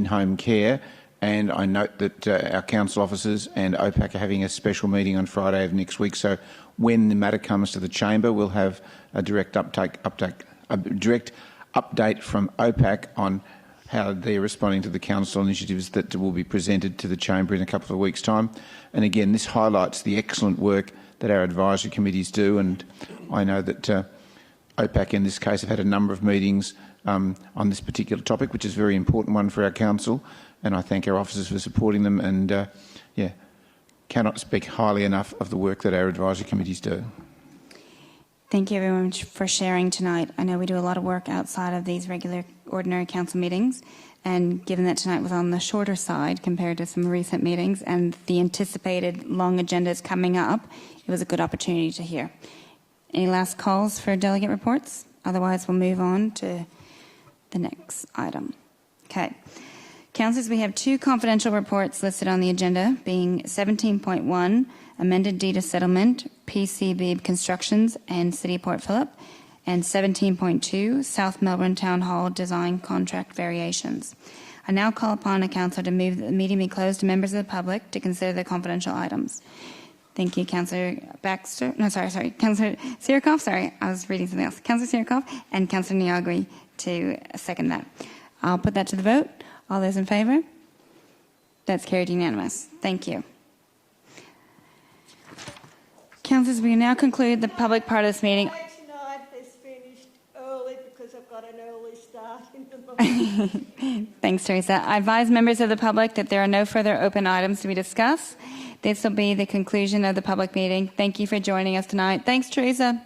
home care. And I note that our council officers and OPAC are having a special meeting on Friday of next week. So when the matter comes to the chamber, we'll have a direct update from OPAC on how they're responding to the council initiatives that will be presented to the chamber in a couple of weeks' time. And again, this highlights the excellent work that our advisory committees do. And I know that OPAC in this case have had a number of meetings on this particular topic, which is a very important one for our council. And I thank our officers for supporting them, and cannot speak highly enough of the work that our advisory committees do. Thank you everyone for sharing tonight. I know we do a lot of work outside of these regular ordinary council meetings, and given that tonight was on the shorter side compared to some recent meetings and the anticipated long agendas coming up, it was a good opportunity to hear. Any last calls for delegate reports? Otherwise, we'll move on to the next item. Okay. Councillors, we have 2 confidential reports listed on the agenda, being 17.1, Amended Deed of Settlement, PCB Constructions and City of Port Phillip, and 17.2, South Melbourne Town Hall Design Contract Variations. I now call upon a councillor to move that the meeting be closed to members of the public to consider the confidential items. Thank you, Councillor Baxter. No, sorry, Councillor Sirikoff. Sorry, I was reading something else. Councillor Sirikoff and Councillor Niagri to second that. I'll put that to the vote. All those in favour? That's carried unanimous. Thank you. Councillors, we now conclude the public part of this meeting. Tonight has finished early because I've got an early start in the morning. Thanks, Teresa. I advise members of the public that there are no further open items to be discussed. This will be the conclusion of the public meeting. Thank you for joining us tonight. Thanks, Teresa.